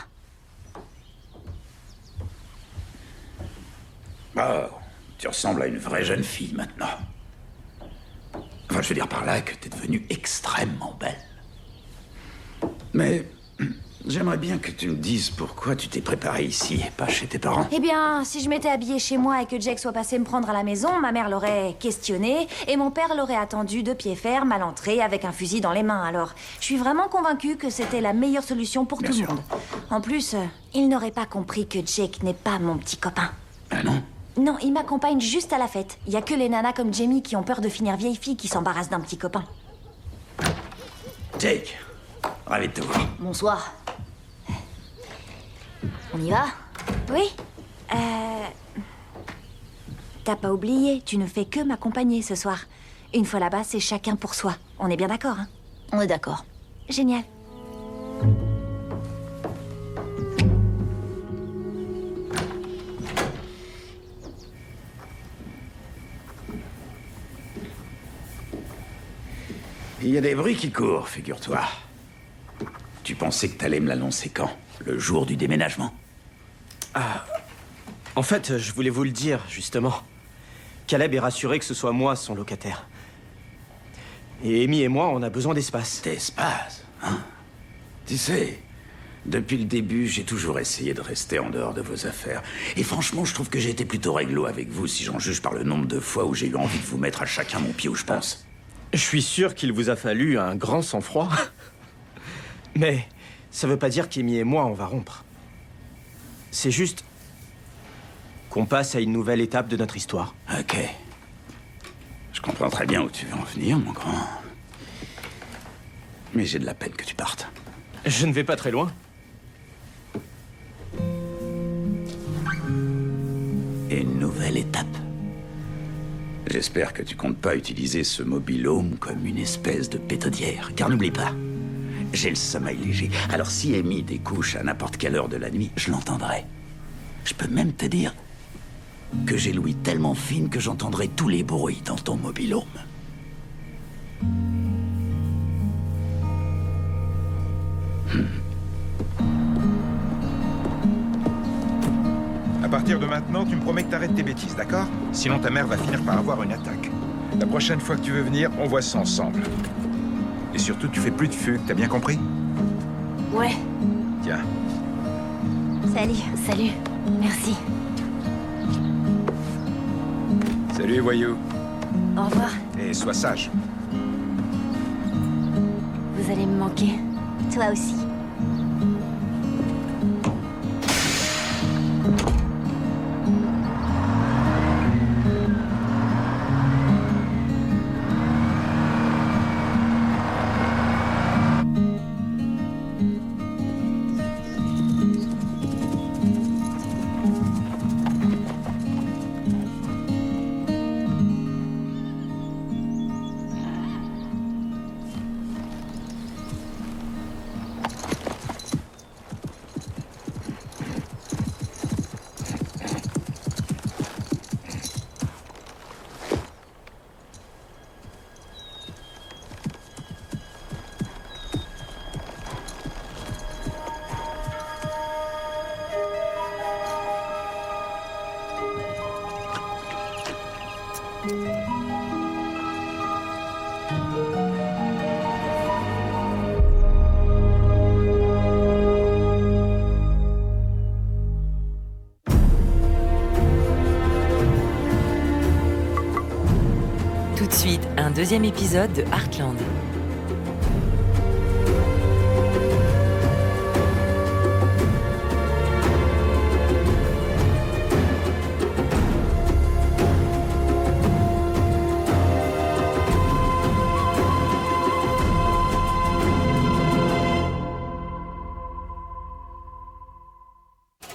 Oh, tu ressembles à une vraie jeune fille maintenant. Enfin, je veux dire par là que t'es devenue extrêmement belle. Mais j'aimerais bien que tu me dises pourquoi tu t'es préparée ici et pas chez tes parents. Eh bien, si je m'étais habillée chez moi et que Jake soit passé me prendre à la maison, ma mère l'aurait questionné et mon père l'aurait attendu de pied ferme à l'entrée avec un fusil dans les mains. Alors, je suis vraiment convaincue que c'était la meilleure solution pour tout le monde. En plus, il n'aurait pas compris que Jake n'est pas mon petit copain. Ah non? Non, il m'accompagne juste à la fête. Il y a que les nanas comme Jamie qui ont peur de finir vieille fille qui s'embarrassent d'un petit copain. Jake, ravi de te voir. Bonsoir. On y va? Oui. T'as pas oublié, tu ne fais que m'accompagner ce soir. Une fois là-bas, c'est chacun pour soi. On est bien d'accord, hein? On est d'accord. Génial. Il y a des bruits qui courent, figure-toi. Tu pensais que t'allais me l'annoncer quand? Le jour du déménagement? Ah, en fait, je voulais vous le dire, justement. Caleb est rassuré que ce soit moi son locataire. Et Amy et moi, on a besoin d'espace. D'espace, hein? Tu sais, Depuis le début, j'ai toujours essayé de rester en dehors de vos affaires. Et franchement, je trouve que j'ai été plutôt réglo avec vous, si j'en juge par le nombre de fois où j'ai eu envie de vous mettre à chacun mon pied où je pense. Je suis sûr qu'il vous a fallu un grand sang-froid. Mais ça veut pas dire qu'Amy et moi, on va rompre. C'est juste qu'on passe à une nouvelle étape de notre histoire. Ok. Je comprends très bien où tu veux en venir, mon grand. Mais j'ai de la peine que tu partes. Je ne vais pas très loin. Une nouvelle étape. J'espère que tu comptes pas utiliser ce mobil-home comme une espèce de pétaudière. Car n'oublie pas, j'ai le sommeil léger. Alors si Amy découche à n'importe quelle heure de la nuit, je l'entendrai. Je peux même te dire que j'ai l'ouïe tellement fine que j'entendrai tous les bruits dans ton mobil-home. À partir de maintenant, tu me promets que t'arrêtes tes bêtises, d'accord? Sinon ta mère va finir par avoir une attaque. La prochaine fois que tu veux venir, on voit ça ensemble. Et surtout, tu fais plus de fugues, t'as bien compris? Ouais. Tiens. Salut. Salut. Merci. Salut, voyou. Au revoir. Et sois sage. Vous allez me manquer. Toi aussi. Tout de suite, un deuxième épisode de Heartland.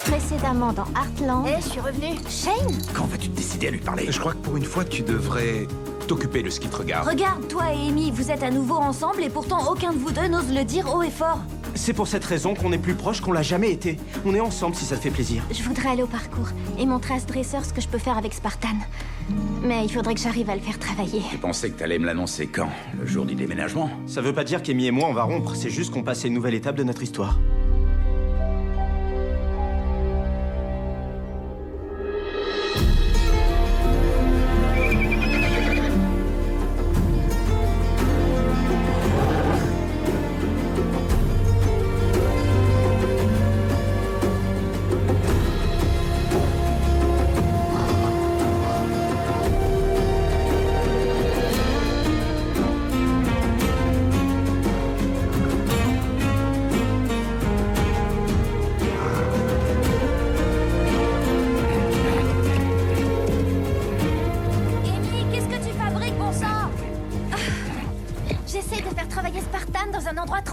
Précédemment dans Heartland... Eh, je suis revenue. Shane? Quand vas-tu te décider à lui parler? Je crois que pour une fois, tu devrais t'occuper de ce qui te regarde. Regarde, toi et Amy, vous êtes à nouveau ensemble et pourtant aucun de vous deux n'ose le dire haut et fort. C'est pour cette raison qu'on est plus proches qu'on l'a jamais été. On est ensemble si ça te fait plaisir. Je voudrais aller au parcours et montrer à ce dresseur ce que je peux faire avec Spartan. Mais il faudrait que j'arrive à le faire travailler. Tu pensais que t'allais me l'annoncer quand? Le jour du déménagement? Ça veut pas dire qu'Amy et moi on va rompre, c'est juste qu'on passe à une nouvelle étape de notre histoire.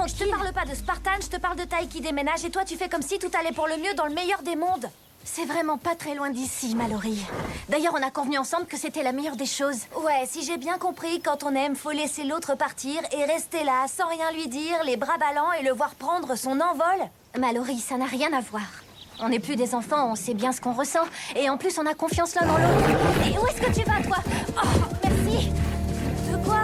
Je te parle pas de Spartan, je te parle de Ty qui déménage et toi tu fais comme si tout allait pour le mieux dans le meilleur des mondes. C'est vraiment pas très loin d'ici, Mallory. D'ailleurs, on a convenu ensemble que c'était la meilleure des choses. Ouais, si j'ai bien compris, quand on aime, faut laisser l'autre partir et rester là, sans rien lui dire, les bras ballants et le voir prendre son envol. Mallory, ça n'a rien à voir. On n'est plus des enfants, on sait bien ce qu'on ressent. Et en plus, on a confiance l'un dans l'autre. Et où est-ce que tu vas, toi? Oh, merci. De quoi?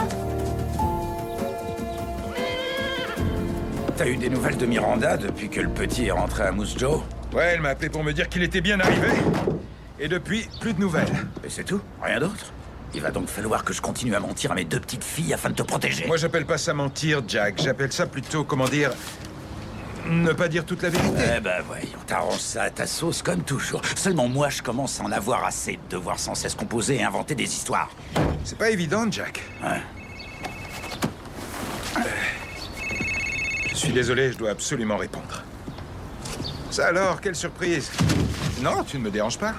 T'as eu des nouvelles de Miranda depuis que le petit est rentré à Moose Jaw? Ouais, elle m'a appelé pour me dire qu'il était bien arrivé. Et depuis, plus de nouvelles. Et c'est tout? Rien d'autre? Il va donc falloir que je continue à mentir à mes deux petites filles afin de te protéger. Moi, j'appelle pas ça mentir, Jack. J'appelle ça plutôt, comment dire... Ne pas dire toute la vérité. Eh ben voyons, t'arranges ça à ta sauce comme toujours. Seulement moi, je commence à en avoir assez de devoir sans cesse composer et inventer des histoires. C'est pas évident, Jack. Ouais. Je suis désolé, je dois absolument répondre. Ça alors, quelle surprise. Non, tu ne me déranges pas.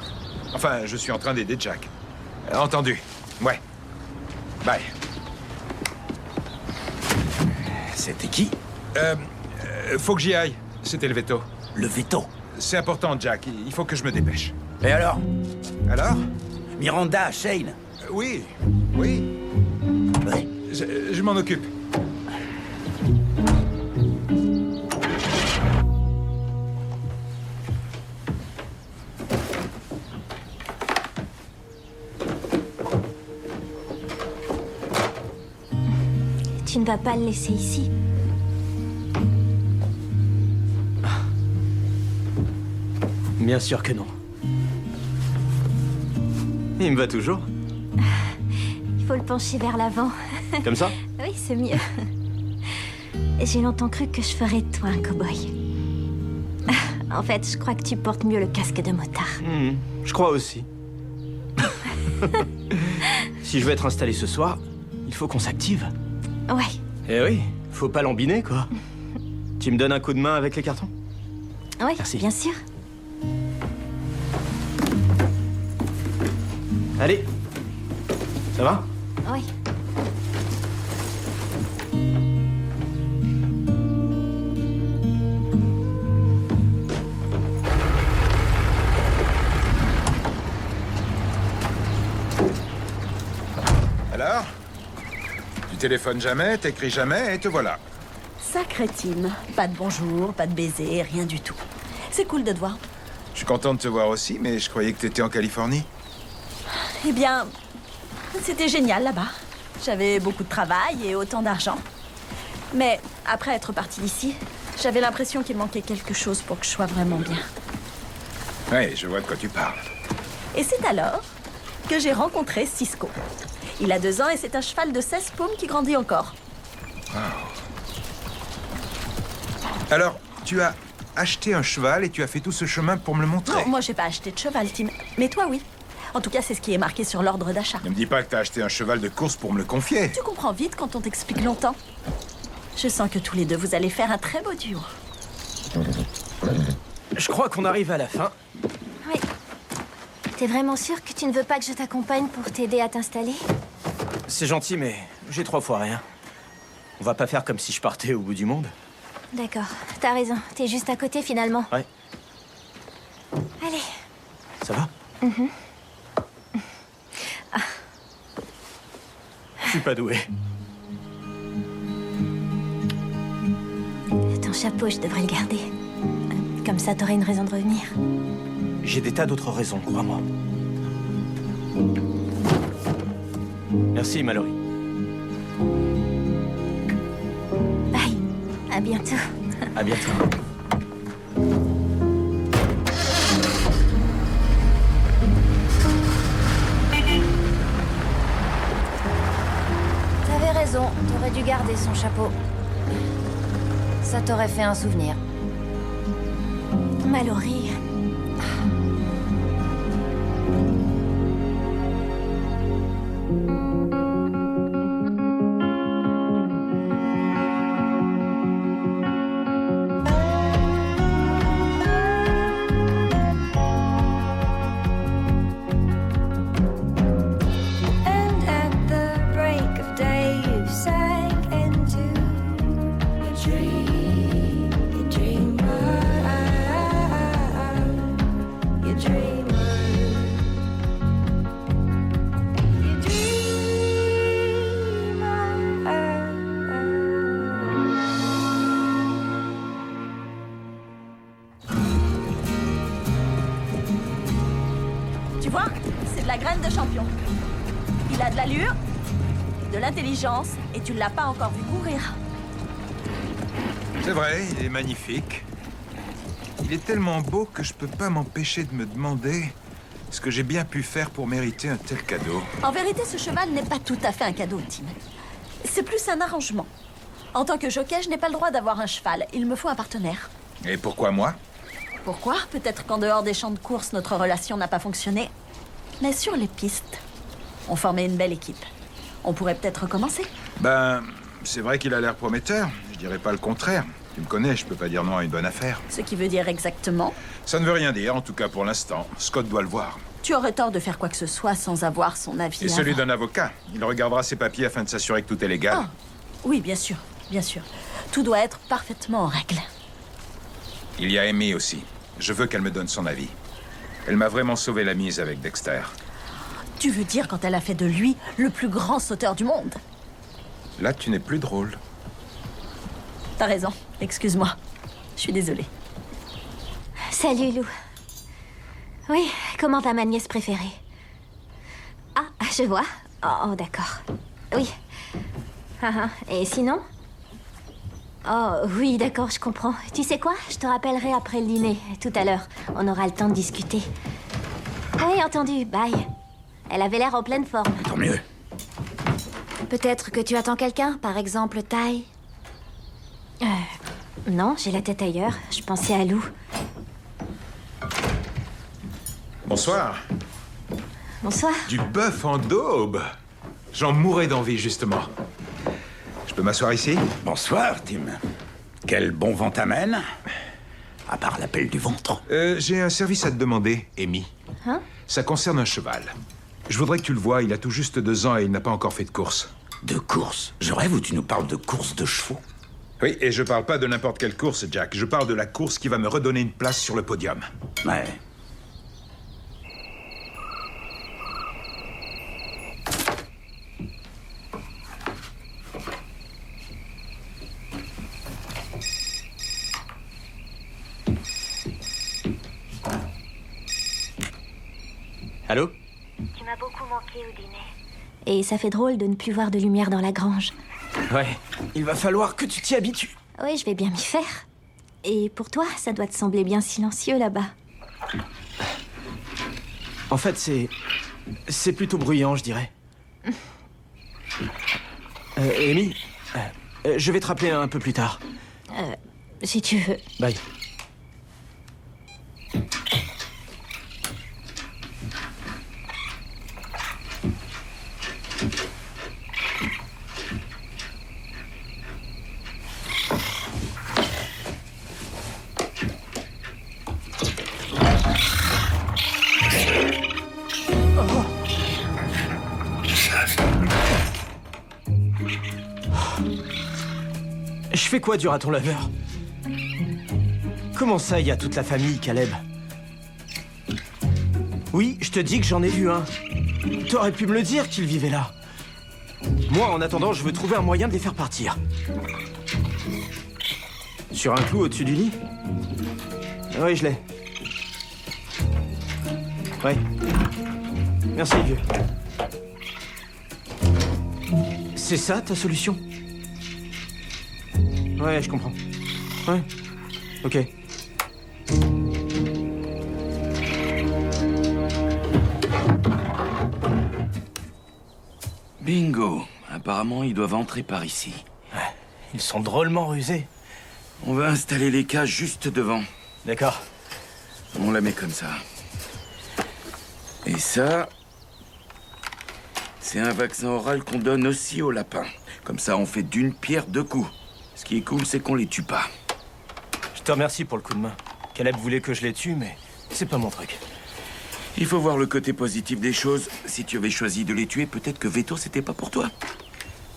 Enfin, je suis en train d'aider Jack. Entendu. Ouais. Bye. C'était qui? Faut que j'y aille. C'était le veto. Le veto? C'est important, Jack. Il faut que je me dépêche. Et alors? Alors? Miranda, Shane? Oui. Oui. Ouais. Je m'en occupe. Tu ne vas pas le laisser ici. Bien sûr que non. Il me va toujours. Il faut le pencher vers l'avant. Comme ça? Oui, c'est mieux. J'ai longtemps cru que je ferais de toi un cow-boy. En fait, je crois que tu portes mieux le casque de motard. Je crois aussi. Si je veux être installé ce soir, il faut qu'on s'active. Ouais. Eh oui, faut pas l'embiner, quoi. Tu me donnes un coup de main avec les cartons? Oui, Merci. bien sûr. Allez. Ça va? Oui. Alors? Tu téléphones jamais, t'écris jamais, et te voilà. Sacré team. Pas de bonjour, pas de baiser, rien du tout. C'est cool de te voir. Je suis content de te voir aussi, mais je croyais que t'étais en Californie. Eh bien, c'était génial là-bas. J'avais beaucoup de travail et autant d'argent. Mais après être partie d'ici, j'avais l'impression qu'il manquait quelque chose pour que je sois vraiment bien. Ouais, je vois de quoi tu parles. Et c'est alors que j'ai rencontré Cisco. Il a 2 ans et c'est un cheval de 16 paumes qui grandit encore. Wow. Alors, tu as acheté un cheval et tu as fait tout ce chemin pour me le montrer? Non, moi j'ai pas acheté de cheval, Tim. Mais toi, oui. En tout cas, c'est ce qui est marqué sur l'ordre d'achat. Ne me dis pas que t'as acheté un cheval de course pour me le confier. Tu comprends vite quand on t'explique longtemps. Je sens que tous les deux, vous allez faire un très beau duo. Je crois qu'on arrive à la fin. Oui. T'es vraiment sûr que tu ne veux pas que je t'accompagne pour t'aider à t'installer? C'est gentil, mais j'ai 3 fois rien. On va pas faire comme si je partais au bout du monde. D'accord, t'as raison. T'es juste à côté finalement. Ouais. Allez. Ça va? Je suis pas doué. Ton chapeau, je devrais le garder. Comme ça, t'aurais une raison de revenir. J'ai des tas d'autres raisons, crois-moi. Merci, Mallory. Bye. À bientôt. À bientôt. T'avais raison, t'aurais dû garder son chapeau. Ça t'aurait fait un souvenir. Mallory. Tu vois, c'est de la graine de champion. Il a de l'allure, de l'intelligence, et tu l'as pas encore vu courir. C'est vrai, il est magnifique. Il est tellement beau que je peux pas m'empêcher de me demander ce que j'ai bien pu faire pour mériter un tel cadeau. En vérité, ce cheval n'est pas tout à fait un cadeau, Tim. C'est plus un arrangement. En tant que jockey, je n'ai pas le droit d'avoir un cheval. Il me faut un partenaire. Et pourquoi moi? Pourquoi? Peut-être qu'en dehors des champs de course, notre relation n'a pas fonctionné. Mais sur les pistes, on formait une belle équipe. On pourrait peut-être recommencer. Ben, c'est vrai qu'il a l'air prometteur. Je dirais pas le contraire. Tu me connais, je peux pas dire non à une bonne affaire. Ce qui veut dire exactement? Ça ne veut rien dire, en tout cas pour l'instant. Scott doit le voir. Tu aurais tort de faire quoi que ce soit sans avoir son avis. Et celui avant. d'un avocat. Il regardera ses papiers afin de s'assurer que tout est légal. Ah, oui, bien sûr, bien sûr. Tout doit être parfaitement en règle. Il y a Amy aussi. Je veux qu'elle me donne son avis. Elle m'a vraiment sauvé la mise avec Dexter. Tu veux dire quand elle a fait de lui le plus grand sauteur du monde? Là, tu n'es plus drôle. T'as raison, excuse-moi. Je suis désolée. Salut, Lou. Oui, comment va ma nièce préférée? Ah, je vois. Oh, d'accord. Oui. Et sinon? Oh, oui, d'accord, je comprends. Tu sais quoi? Je te rappellerai après le dîner, tout à l'heure. On aura le temps de discuter. Oui, entendu, bye. Elle avait l'air en pleine forme. Tant mieux. Peut-être que tu attends quelqu'un, par exemple Ty? Non, j'ai la tête ailleurs. Je pensais à Lou. Bonsoir. Bonsoir. Du bœuf en daube. J'en mourais d'envie, justement. Je peux m'asseoir ici? Bonsoir, Tim. Quel bon vent t'amène? À part l'appel du ventre. J'ai un service à te demander, Amy. Hein? Ça concerne un cheval. Je voudrais que tu le vois, il a tout juste 2 ans et il n'a pas encore fait de course. De course? Je rêve où tu nous parles de course de chevaux. Oui, et je parle pas de n'importe quelle course, Jack. Je parle de la course qui va me redonner une place sur le podium. Ouais. Allô? Tu m'as beaucoup manqué au dîner. Et ça fait drôle de ne plus voir de lumière dans la grange. Ouais, il va falloir que tu t'y habitues. Oui, je vais bien m'y faire. Et pour toi, ça doit te sembler bien silencieux là-bas. En fait, c'est plutôt bruyant, je dirais. Amy, je vais te rappeler un peu plus tard. Si tu veux. Bye. Je fais quoi du raton laveur? Comment ça, il y a toute la famille, Caleb? Oui, je te dis que j'en ai vu un. T'aurais pu me le dire qu'il vivait là. Moi, en attendant, je veux trouver un moyen de les faire partir. Sur un clou au-dessus du lit? Oui, je l'ai. Ouais. Merci, vieux. C'est ça, ta solution? Ouais, je comprends. Ouais. Ok. Bingo. Apparemment, ils doivent entrer par ici. Ouais, ils sont drôlement rusés. On va installer les cages juste devant. D'accord. On la met comme ça. Et ça... c'est un vaccin oral qu'on donne aussi aux lapins. Comme ça, on fait d'une pierre 2 coups. Ce qui est cool, c'est qu'on les tue pas. Je te remercie pour le coup de main. Caleb voulait que je les tue, mais c'est pas mon truc. Il faut voir le côté positif des choses. Si tu avais choisi de les tuer, peut-être que Veto, c'était pas pour toi.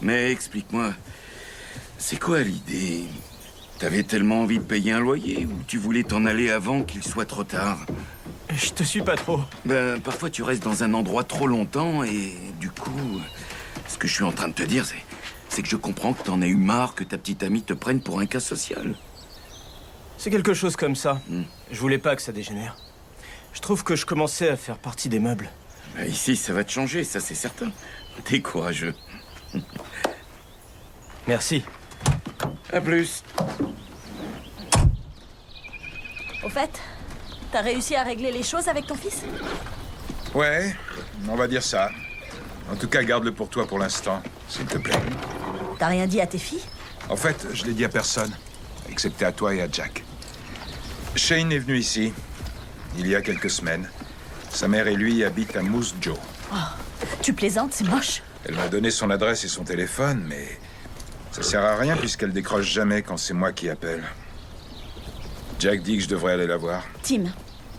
Mais explique-moi, c'est quoi l'idée? T'avais tellement envie de payer un loyer ou tu voulais t'en aller avant qu'il soit trop tard? Je te suis pas trop. Ben, parfois tu restes dans un endroit trop longtemps et du coup... ce que je suis en train de te dire, c'est que je comprends que t'en as eu marre que ta petite amie te prenne pour un cas social. C'est quelque chose comme ça. Je voulais pas que ça dégénère. Je trouve que je commençais à faire partie des meubles. Ben, ici, ça va te changer, ça c'est certain. T'es courageux. Merci. À plus. Au fait, t'as réussi à régler les choses avec ton fils? Ouais, on va dire ça. En tout cas, garde-le pour toi pour l'instant, s'il te plaît. T'as rien dit à tes filles? En fait, je l'ai dit à personne, excepté à toi et à Jack. Shane est venu ici, il y a quelques semaines. Sa mère et lui habitent à Moose Jaw. Oh, tu plaisantes, c'est moche. Elle m'a donné son adresse et son téléphone, mais ça sert à rien puisqu'elle décroche jamais quand c'est moi qui appelle. Jack dit que je devrais aller la voir. Tim,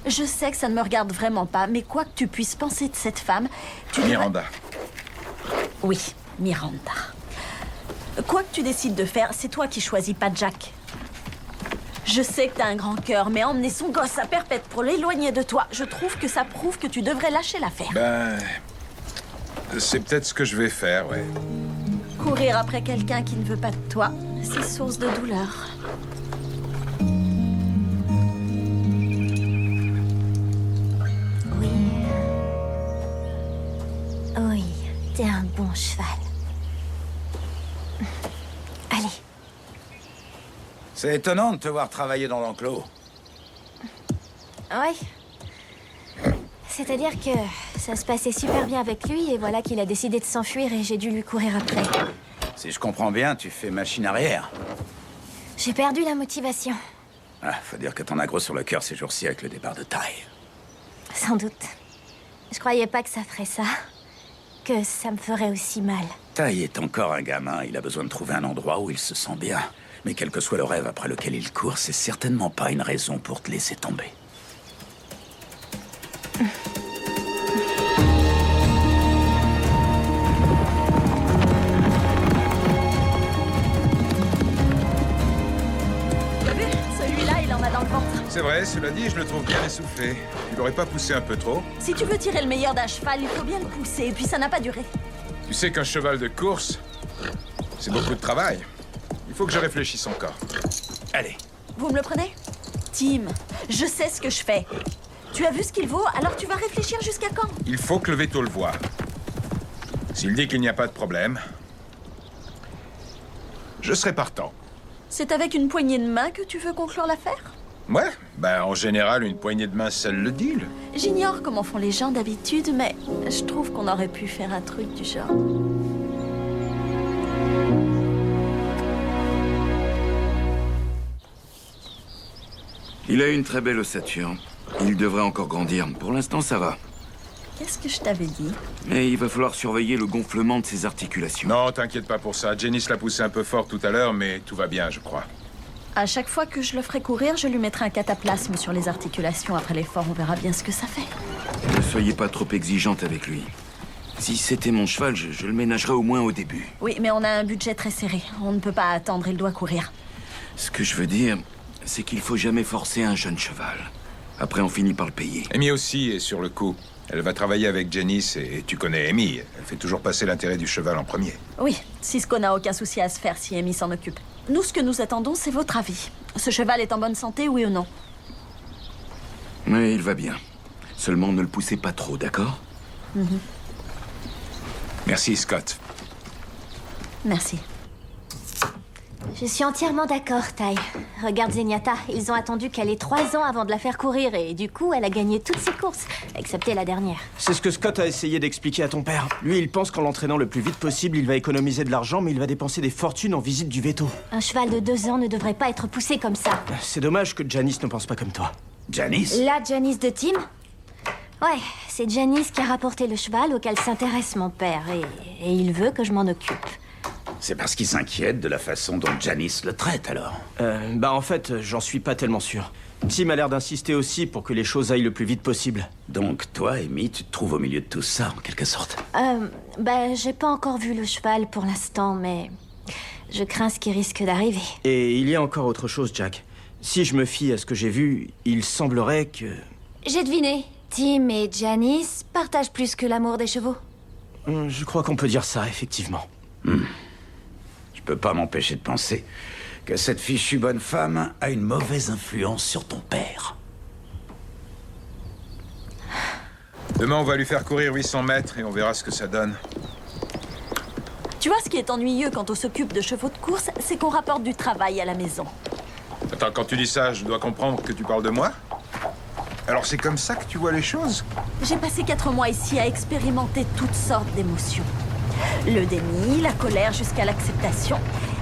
je sais que ça ne me regarde vraiment pas, mais quoi que tu puisses penser de cette femme, tu devrais... Miranda. Oui, Miranda. Quoi que tu décides de faire, c'est toi qui choisis, pas Jack. Je sais que t'as un grand cœur, mais emmener son gosse à Perpète pour l'éloigner de toi, je trouve que ça prouve que tu devrais lâcher l'affaire. Ben... c'est peut-être ce que je vais faire, ouais. Courir après quelqu'un qui ne veut pas de toi, c'est source de douleur. Oui. Oui, t'es un bon cheval. Allez. C'est étonnant de te voir travailler dans l'enclos. Ouais. C'est-à-dire que ça se passait super bien avec lui et voilà qu'il a décidé de s'enfuir et j'ai dû lui courir après. Si je comprends bien, tu fais machine arrière. J'ai perdu la motivation. Ah, faut dire que t'en as gros sur le cœur ces jours-ci avec le départ de Ty. Sans doute. Je croyais pas que ça ferait ça. Que ça me ferait aussi mal. Ty est encore un gamin, il a besoin de trouver un endroit où il se sent bien. Mais quel que soit le rêve après lequel il court, c'est certainement pas une raison pour te laisser tomber. T'as vu? Celui-là, il en a dans le ventre. C'est vrai, cela dit, je le trouve bien essoufflé. Tu l'aurais pas poussé un peu trop? Si tu veux tirer le meilleur d'un cheval, il faut bien le pousser, et puis ça n'a pas duré. Tu sais qu'un cheval de course, c'est beaucoup de travail. Il faut que je réfléchisse encore. Allez. Vous me le prenez? Tim, je sais ce que je fais. Tu as vu ce qu'il vaut, alors tu vas réfléchir jusqu'à quand? Il faut que le veto le voie. S'il dit qu'il n'y a pas de problème, je serai partant. C'est avec une poignée de main que tu veux conclure l'affaire? Ouais, ben en général, une poignée de main scelle le deal. J'ignore comment font les gens d'habitude, mais je trouve qu'on aurait pu faire un truc du genre. Il a une très belle ossature. Il devrait encore grandir. Pour l'instant, ça va. Qu'est-ce que je t'avais dit? Mais il va falloir surveiller le gonflement de ses articulations. Non, t'inquiète pas pour ça. Janice l'a poussé un peu fort tout à l'heure, mais tout va bien, je crois. À chaque fois que je le ferai courir, je lui mettrai un cataplasme sur les articulations. Après l'effort, on verra bien ce que ça fait. Ne soyez pas trop exigeante avec lui. Si c'était mon cheval, je le ménagerais au moins au début. Oui, mais on a un budget très serré. On ne peut pas attendre, il doit courir. Ce que je veux dire, c'est qu'il faut jamais forcer un jeune cheval. Après, on finit par le payer. Amy aussi est sur le coup. Elle va travailler avec Janice et tu connais Amy. Elle fait toujours passer l'intérêt du cheval en premier. Oui, Cisco n'a aucun souci à se faire si Amy s'en occupe. Nous, ce que nous attendons, c'est votre avis. Ce cheval est en bonne santé, oui ou non? Oui, il va bien. Seulement, ne le poussez pas trop, d'accord? Merci, Scott. Merci. Je suis entièrement d'accord, Ty. Regarde Zenyatta, ils ont attendu qu'elle ait 3 ans avant de la faire courir et du coup, elle a gagné toutes ses courses, excepté la dernière. C'est ce que Scott a essayé d'expliquer à ton père. Lui, il pense qu'en l'entraînant le plus vite possible, il va économiser de l'argent, mais il va dépenser des fortunes en visite du veto. Un cheval de 2 ans ne devrait pas être poussé comme ça. C'est dommage que Janice ne pense pas comme toi. Janice? La Janice de Tim? Ouais, c'est Janice qui a rapporté le cheval auquel s'intéresse mon père et il veut que je m'en occupe. C'est parce qu'il s'inquiète de la façon dont Janice le traite, alors. Bah en fait, j'en suis pas tellement sûr. Tim a l'air d'insister aussi pour que les choses aillent le plus vite possible. Donc, toi, Amy, tu te trouves au milieu de tout ça, en quelque sorte. Bah, j'ai pas encore vu le cheval pour l'instant, mais je crains ce qui risque d'arriver. Et il y a encore autre chose, Jack. Si je me fie à ce que j'ai vu, il semblerait que... J'ai deviné. Tim et Janice partagent plus que l'amour des chevaux. Je crois qu'on peut dire ça, effectivement. Je peux pas m'empêcher de penser que cette fichue bonne femme a une mauvaise influence sur ton père. Demain, on va lui faire courir 800 mètres et on verra ce que ça donne. Tu vois, ce qui est ennuyeux quand on s'occupe de chevaux de course, c'est qu'on rapporte du travail à la maison. Attends, quand tu dis ça, je dois comprendre que tu parles de moi? Alors c'est comme ça que tu vois les choses? J'ai passé 4 mois ici à expérimenter toutes sortes d'émotions. Le déni, la colère jusqu'à l'acceptation.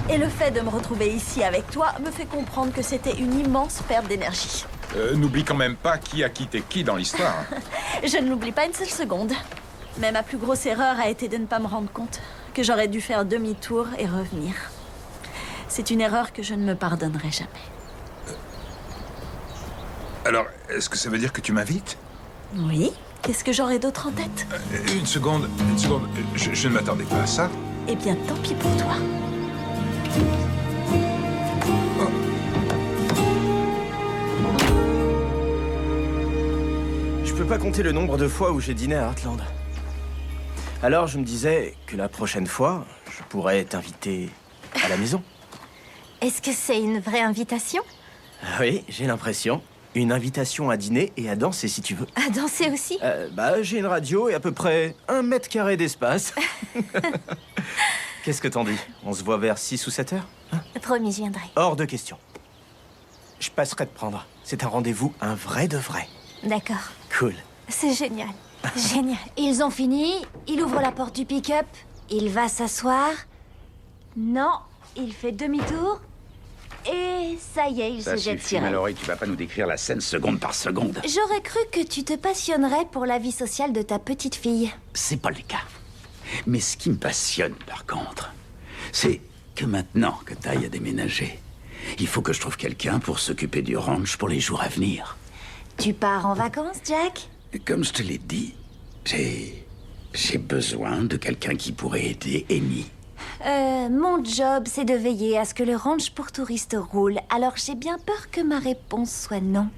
Et le fait de me retrouver ici avec toi me fait comprendre que c'était une immense perte d'énergie. N'oublie quand même pas qui a quitté qui dans l'histoire. Je ne l'oublie pas une seule seconde. Mais ma plus grosse erreur a été de ne pas me rendre compte que j'aurais dû faire demi-tour et revenir. C'est une erreur que je ne me pardonnerai jamais. Alors, est-ce que ça veut dire que tu m'invites? Oui? Qu'est-ce que j'aurais d'autre en tête? Une seconde. Je ne m'attendais pas à ça. Eh bien, tant pis pour toi. Je peux pas compter le nombre de fois où j'ai dîné à Heartland. Alors je me disais que la prochaine fois, je pourrais t'inviter à la maison. Est-ce que c'est une vraie invitation? Oui, j'ai l'impression. Une invitation à dîner et à danser si tu veux. À danser aussi? J'ai une radio et à peu près 1 mètre carré d'espace. Qu'est-ce que t'en dis? On se voit vers 6 ou 7 heures, hein? Promis, je viendrai. Hors de question. Je passerai te prendre. C'est un rendez-vous, un vrai de vrai. D'accord. Cool. C'est génial. Génial. Ils ont fini, il ouvre la porte du pick-up, il va s'asseoir. Non, il fait demi-tour. Et ça y est, il Ça se jette suffit, sur elle. Mallory, tu vas pas nous décrire la scène seconde par seconde. J'aurais cru que tu te passionnerais pour la vie sociale de ta petite fille. C'est pas le cas. Mais ce qui me passionne, par contre, c'est que maintenant que Ty a déménagé, il faut que je trouve quelqu'un pour s'occuper du ranch pour les jours à venir. Tu pars en vacances, Jack? Et comme je te l'ai dit, j'ai besoin de quelqu'un qui pourrait aider Amy. Mon job, c'est de veiller à ce que le ranch pour touristes roule. Alors j'ai bien peur que ma réponse soit non.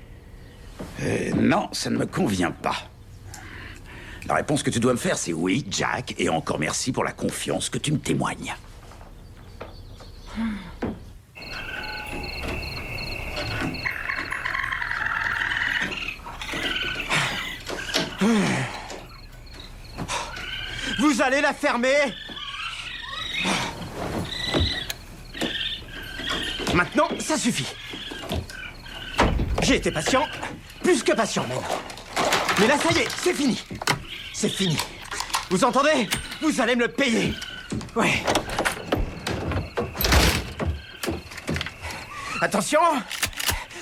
Non, ça ne me convient pas. La réponse que tu dois me faire, c'est oui, Jack, et encore merci pour la confiance que tu me témoignes. Vous allez la fermer? Maintenant, ça suffit. J'ai été patient, plus que patient même. Mais là, ça y est, c'est fini. C'est fini. Vous entendez? Vous allez me le payer. Ouais. Attention,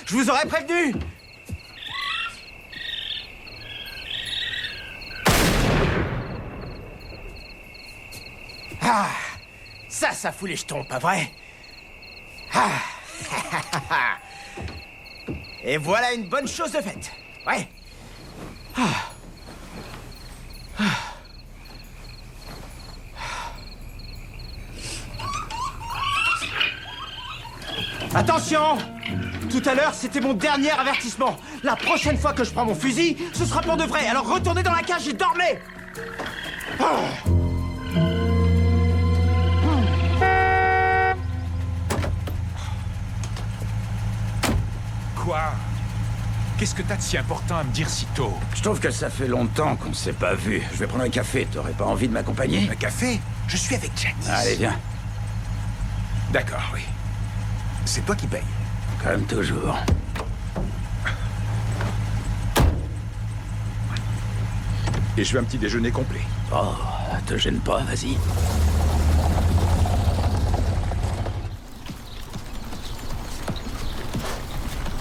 je vous aurais prévenu. Ah, ça fout les jetons, pas vrai? Ah. Et voilà une bonne chose de faite. Ouais. Ah. Ah. Attention! Tout à l'heure, c'était mon dernier avertissement. La prochaine fois que je prends mon fusil, ce sera pour de vrai. Alors retournez dans la cage et dormez! Ah. Quoi? Qu'est-ce que t'as de si important à me dire si tôt? Je trouve que ça fait longtemps qu'on s'est pas vu. Je vais prendre un café. T'aurais pas envie de m'accompagner? Un café? Je suis avec Janice. Allez, viens. D'accord, oui. C'est toi qui paye. Comme toujours. Et je veux un petit déjeuner complet. Oh, te gêne pas, vas-y.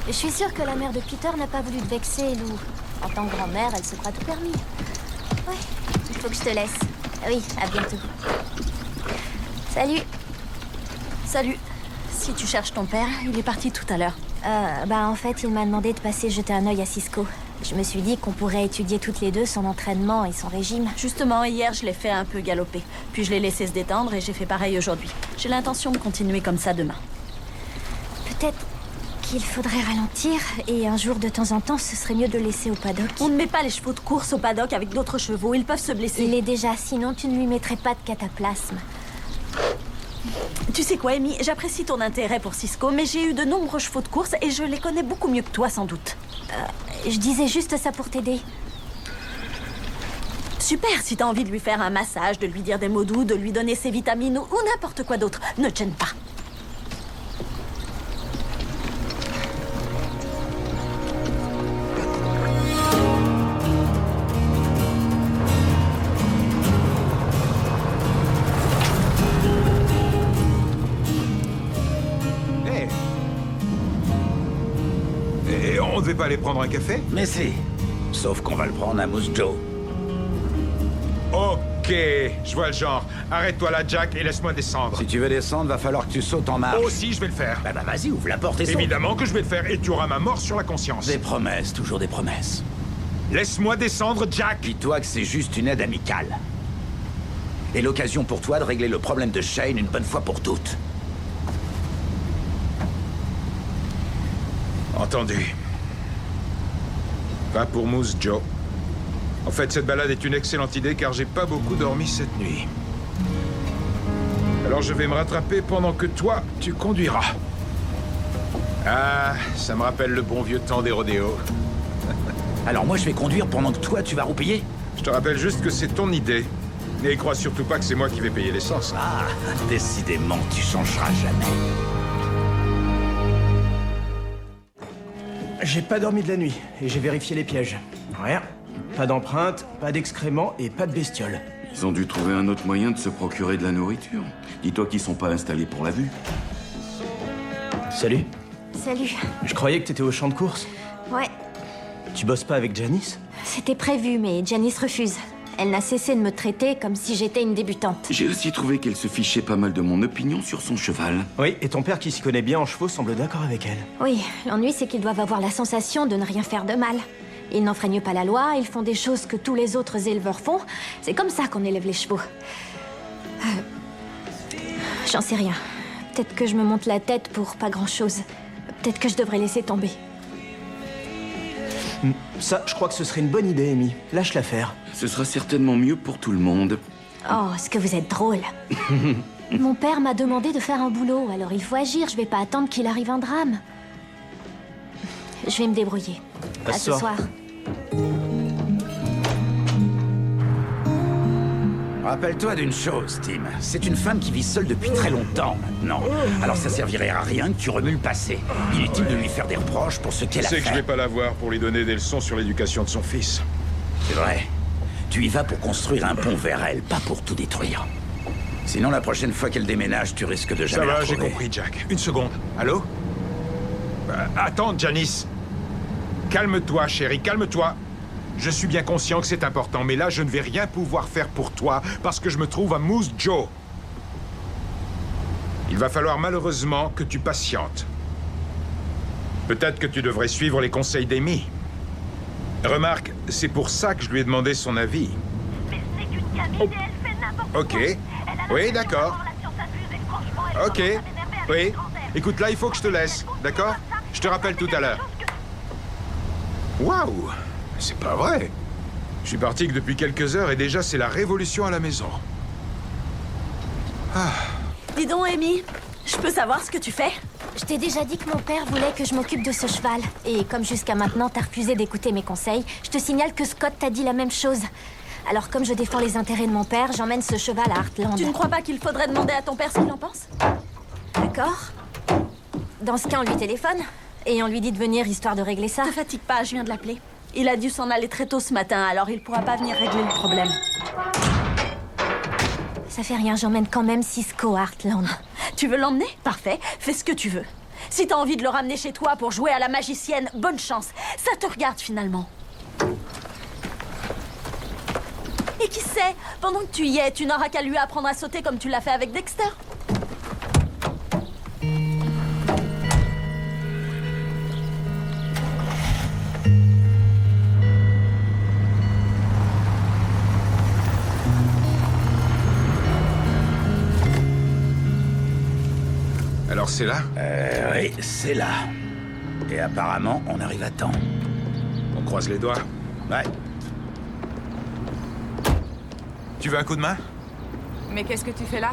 Je suis sûre que la mère de Peter n'a pas voulu te vexer, Lou. En tant que grand-mère, elle se croit tout permis. Ouais, il faut que je te laisse. Ah oui, à bientôt. Salut. Salut. Si tu cherches ton père, il est parti tout à l'heure. En fait, il m'a demandé de passer jeter un œil à Cisco. Je me suis dit qu'on pourrait étudier toutes les deux son entraînement et son régime. Justement, hier, je l'ai fait un peu galoper. Puis je l'ai laissé se détendre et j'ai fait pareil aujourd'hui. J'ai l'intention de continuer comme ça demain. Peut-être qu'il faudrait ralentir et un jour, de temps en temps, ce serait mieux de le laisser au paddock. On ne met pas les chevaux de course au paddock avec d'autres chevaux. Ils peuvent se blesser. Il est déjà, sinon tu ne lui mettrais pas de cataplasme. Tu sais quoi, Amy? J'apprécie ton intérêt pour Cisco, mais j'ai eu de nombreux chevaux de course et je les connais beaucoup mieux que toi, sans doute. Je disais juste ça pour t'aider. Super, si t'as envie de lui faire un massage, de lui dire des mots doux, de lui donner ses vitamines ou n'importe quoi d'autre, ne te gêne pas. devait pas aller prendre un café? Mais si. Sauf qu'on va le prendre à Moose Joe. Ok, je vois le genre. Arrête-toi là, Jack, et laisse-moi descendre. Si tu veux descendre, va falloir que tu sautes en marche. Oh si, je vais le faire. Bah vas-y, ouvre la porte et saute. Évidemment que je vais le faire, et tu auras ma mort sur la conscience. Des promesses, toujours des promesses. Laisse-moi descendre, Jack. Dis-toi que c'est juste une aide amicale. Et l'occasion pour toi de régler le problème de Shane une bonne fois pour toutes. Entendu. Va pour Moose Joe. En fait, cette balade est une excellente idée car j'ai pas beaucoup dormi cette nuit. Alors je vais me rattraper pendant que toi, tu conduiras. Ah, ça me rappelle le bon vieux temps des rodéos. Alors moi, je vais conduire pendant que toi, tu vas roupiller? Je te rappelle juste que c'est ton idée. Et crois surtout pas que c'est moi qui vais payer l'essence. Ah, décidément, tu changeras jamais. J'ai pas dormi de la nuit et j'ai vérifié les pièges. Rien. Pas d'empreintes, pas d'excréments et pas de bestioles. Ils ont dû trouver un autre moyen de se procurer de la nourriture. Dis-toi qu'ils sont pas installés pour la vue. Salut. Salut. Je croyais que t'étais au champ de course. Ouais, Tu bosses pas avec Janice? c'était prévu, mais Janice refuse. Elle n'a cessé de me traiter comme si j'étais une débutante. J'ai aussi trouvé qu'elle se fichait pas mal de mon opinion sur son cheval. Oui, et ton père qui s'y connaît bien en chevaux semble d'accord avec elle. Oui, l'ennui c'est qu'ils doivent avoir la sensation de ne rien faire de mal. Ils n'enfreignent pas la loi, ils font des choses que tous les autres éleveurs font. C'est comme ça qu'on élève les chevaux. J'en sais rien. Peut-être que je me monte la tête pour pas grand-chose. Peut-être que je devrais laisser tomber. Ça, je crois que ce serait une bonne idée, Amy. Lâche l'affaire. Ce sera certainement mieux pour tout le monde. Oh, est-ce que vous êtes drôle. Mon père m'a demandé de faire un boulot, alors il faut agir. Je vais pas attendre qu'il arrive un drame. Je vais me débrouiller. À ce soir. Rappelle-toi d'une chose, Tim. C'est une femme qui vit seule depuis très longtemps maintenant. Alors ça servirait à rien que tu remues le passé. Inutile de lui faire des reproches pour ce qu'elle a Tu sais que je fait. vais pas la voir pour lui donner des leçons sur l'éducation de son fils. C'est vrai. Tu y vas pour construire un pont vers elle, pas pour tout détruire. Sinon, la prochaine fois qu'elle déménage, tu risques de jamais Ça va, la j'ai retrouver. compris, Jack. Une seconde. Allô? Attends, Janice. Calme-toi, chérie, calme-toi. Je suis bien conscient que c'est important, mais là, je ne vais rien pouvoir faire pour toi parce que je me trouve à Moose Joe. Il va falloir malheureusement que tu patientes. Peut-être que tu devrais suivre les conseils d'Amy. Remarque, c'est pour ça que je lui ai demandé son avis. Mais c'est une gamine et elle fait n'importe quoi. Ok. Oui, d'accord. Ok. Oui. Écoute, là, il faut que je te laisse, d'accord? Je te rappelle tout à l'heure. Waouh! C'est pas vrai. Je suis parti que depuis quelques heures et déjà c'est la révolution à la maison. Ah. Dis donc, Amy, je peux savoir ce que tu fais? Je t'ai déjà dit que mon père voulait que je m'occupe de ce cheval. Et comme jusqu'à maintenant, t'as refusé d'écouter mes conseils, je te signale que Scott t'a dit la même chose. Alors comme je défends les intérêts de mon père, j'emmène ce cheval à Heartland. Tu ne crois pas qu'il faudrait demander à ton père ce qu'il en pense? D'accord. Dans ce cas, on lui téléphone. Et on lui dit de venir, histoire de régler ça. Ne te fatigue pas, je viens de l'appeler. Il a dû s'en aller très tôt ce matin, alors il pourra pas venir régler le problème. Ça fait rien, j'emmène quand même Cisco à Heartland. Tu veux l'emmener? Parfait, fais ce que tu veux. Si t'as envie de le ramener chez toi pour jouer à la magicienne, bonne chance. Ça te regarde finalement. Et qui sait, pendant que tu y es, tu n'auras qu'à lui apprendre à sauter comme tu l'as fait avec Dexter. Alors c'est là? Oui, c'est là. Et apparemment, on arrive à temps. On croise les doigts. Ouais. Tu veux un coup de main? Mais qu'est-ce que tu fais là?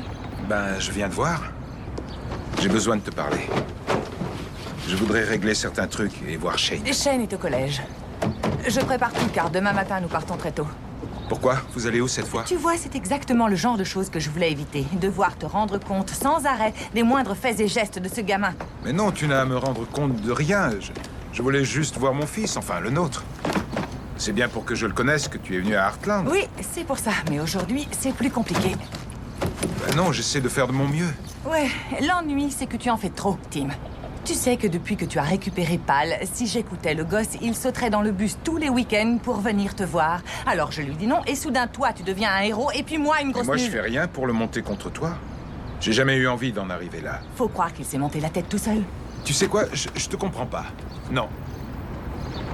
Ben, je viens de voir. J'ai besoin de te parler. Je voudrais régler certains trucs et voir Shane. Shane est au collège. Je prépare tout car demain matin nous partons très tôt. Pourquoi? Vous allez où cette fois? Tu vois, c'est exactement le genre de choses que je voulais éviter. Devoir te rendre compte sans arrêt des moindres faits et gestes de ce gamin. Mais non, tu n'as à me rendre compte de rien. Je voulais juste voir mon fils, enfin le nôtre. C'est bien pour que je le connaisse que tu es venu à Heartland. Oui, c'est pour ça. Mais aujourd'hui, c'est plus compliqué. Ben non, j'essaie de faire de mon mieux. Ouais, l'ennui, c'est que tu en fais trop, Tim. Tu sais que depuis que tu as récupéré Pal, si j'écoutais le gosse, il sauterait dans le bus tous les week-ends pour venir te voir. Alors je lui dis non, et soudain, toi, tu deviens un héros, et puis moi, une grosse Et moi, je nulle. fais rien pour le monter contre toi. J'ai jamais eu envie d'en arriver là. Faut croire qu'il s'est monté la tête tout seul. Tu sais quoi, je te comprends pas. Non.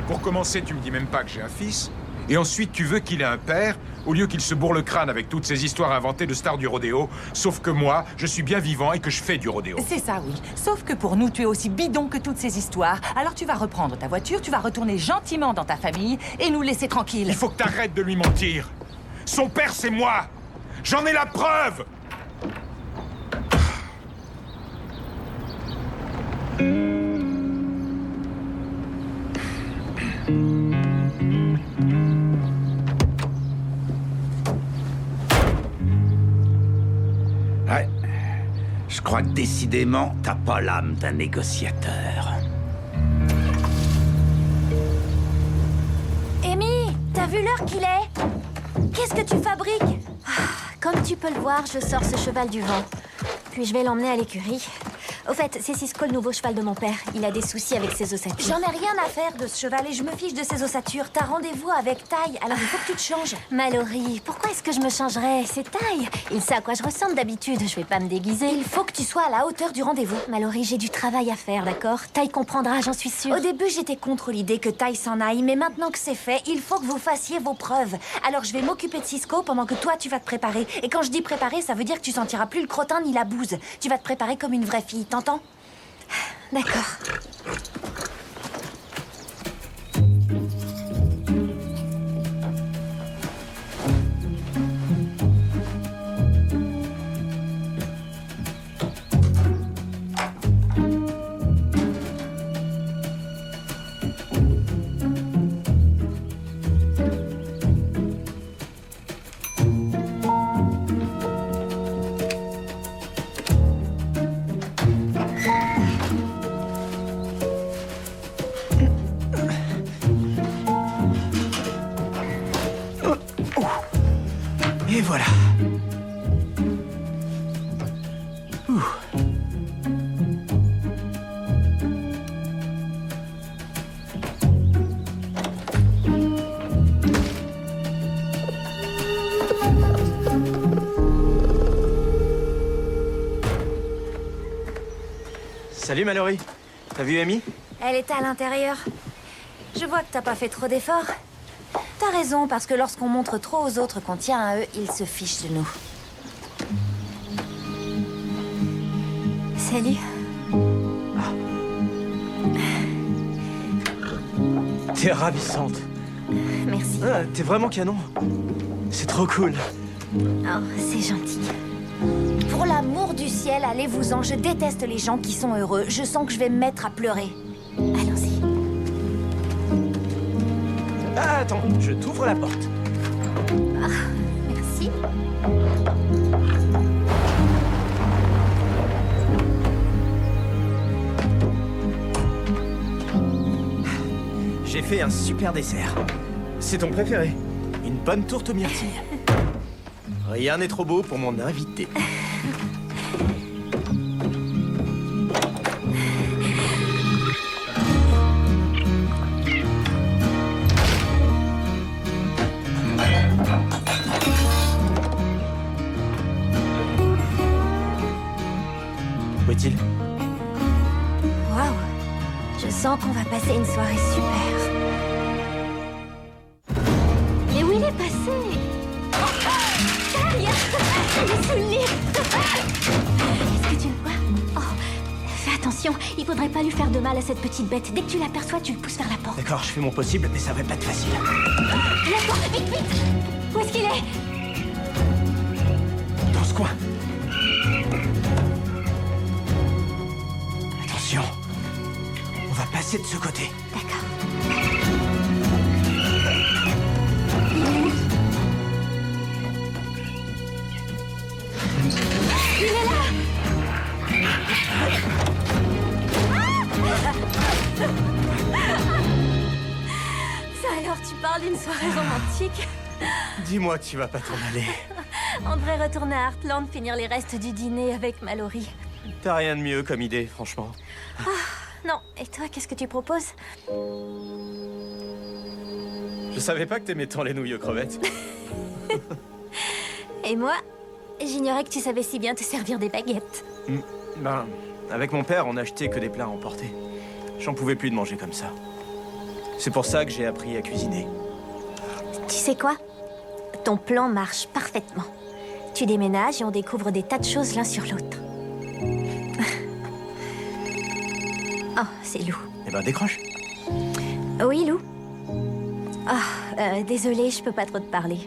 Pour commencer, tu me dis même pas que j'ai un fils, et ensuite tu veux qu'il ait un père, au lieu qu'il se bourre le crâne avec toutes ces histoires inventées de stars du rodéo, sauf que moi, je suis bien vivant et que je fais du rodéo. C'est ça, oui. Sauf que pour nous, tu es aussi bidon que toutes ces histoires. Alors tu vas reprendre ta voiture, tu vas retourner gentiment dans ta famille et nous laisser tranquilles. Il faut que t'arrêtes de lui mentir. Son père, c'est moi. J'en ai la preuve. Ouais. Je crois que décidément, t'as pas l'âme d'un négociateur. Amy, t'as vu l'heure qu'il est? Qu'est-ce que tu fabriques? Comme tu peux le voir, je sors ce cheval du vent. Puis je vais l'emmener à l'écurie. Au fait, c'est Cisco, le nouveau cheval de mon père. Il a des soucis avec ses ossatures. J'en ai rien à faire de ce cheval et je me fiche de ses ossatures. T'as rendez-vous avec Taille, alors il faut que tu te changes. Mallory, pourquoi est-ce que je me changerais? C'est Taille. Il sait à quoi je ressemble d'habitude. Je vais pas me déguiser. Il faut que tu sois à la hauteur du rendez-vous. Mallory, j'ai du travail à faire, d'accord? Taille comprendra, j'en suis sûre. Au début, j'étais contre l'idée que Taille s'en aille, mais maintenant que c'est fait, il faut que vous fassiez vos preuves. Alors je vais m'occuper de Cisco pendant que toi, tu vas te préparer. Et quand je dis préparer, ça veut dire que tu sentiras plus le crottin ni la bouse. Tu vas te préparer comme une vraie fille, t'entends? D'accord. Et voilà. Ouh. Salut Mallory. T'as vu Amy? Elle était à l'intérieur. Je vois que t'as pas fait trop d'efforts. T'as raison, parce que lorsqu'on montre trop aux autres qu'on tient à eux, ils se fichent de nous. Salut. T'es ravissante. Merci. Ah, t'es vraiment canon. C'est trop cool. Oh, c'est gentil. Pour l'amour du ciel, allez-vous-en. Je déteste les gens qui sont heureux. Je sens que je vais me mettre à pleurer. Allons-y. Ah, attends, je t'ouvre la porte. Ah, merci. J'ai fait un super dessert. C'est ton préféré? Une bonne tourte aux myrtilles. Rien n'est trop beau pour mon invité. Où est-il? Waouh. Je sens qu'on va passer une soirée super. Mais où il est passé? Taille! Il est sous le lit. Est-ce que tu le vois? Oh, fais attention, il faudrait pas lui faire de mal à cette petite bête. Dès que tu l'aperçois, tu le pousses vers la porte. D'accord, je fais mon possible, mais ça va pas être facile. La porte, vite, vite! Où est-ce qu'il est? Dans ce coin. Attention. On va passer de ce côté. D'accord. Il est là! Ça alors, tu parles d'une soirée romantique? Dis-moi que tu vas pas t'en aller. On devrait retourner à Heartland, finir les restes du dîner avec Mallory. T'as rien de mieux comme idée, franchement. Ah, non. Et toi, qu'est-ce que tu proposes? Je savais pas que t'aimais tant les nouilles aux crevettes. Et moi, j'ignorais que tu savais si bien te servir des baguettes. Ben, avec mon père, on n'achetait que des plats à emporter. J'en pouvais plus de manger comme ça. C'est pour ça que j'ai appris à cuisiner. Tu sais quoi? Ton plan marche parfaitement. Tu déménages et on découvre des tas de choses l'un sur l'autre. Oh, c'est Lou. Eh ben, décroche. Oui, Lou. Désolée, je peux pas trop te parler.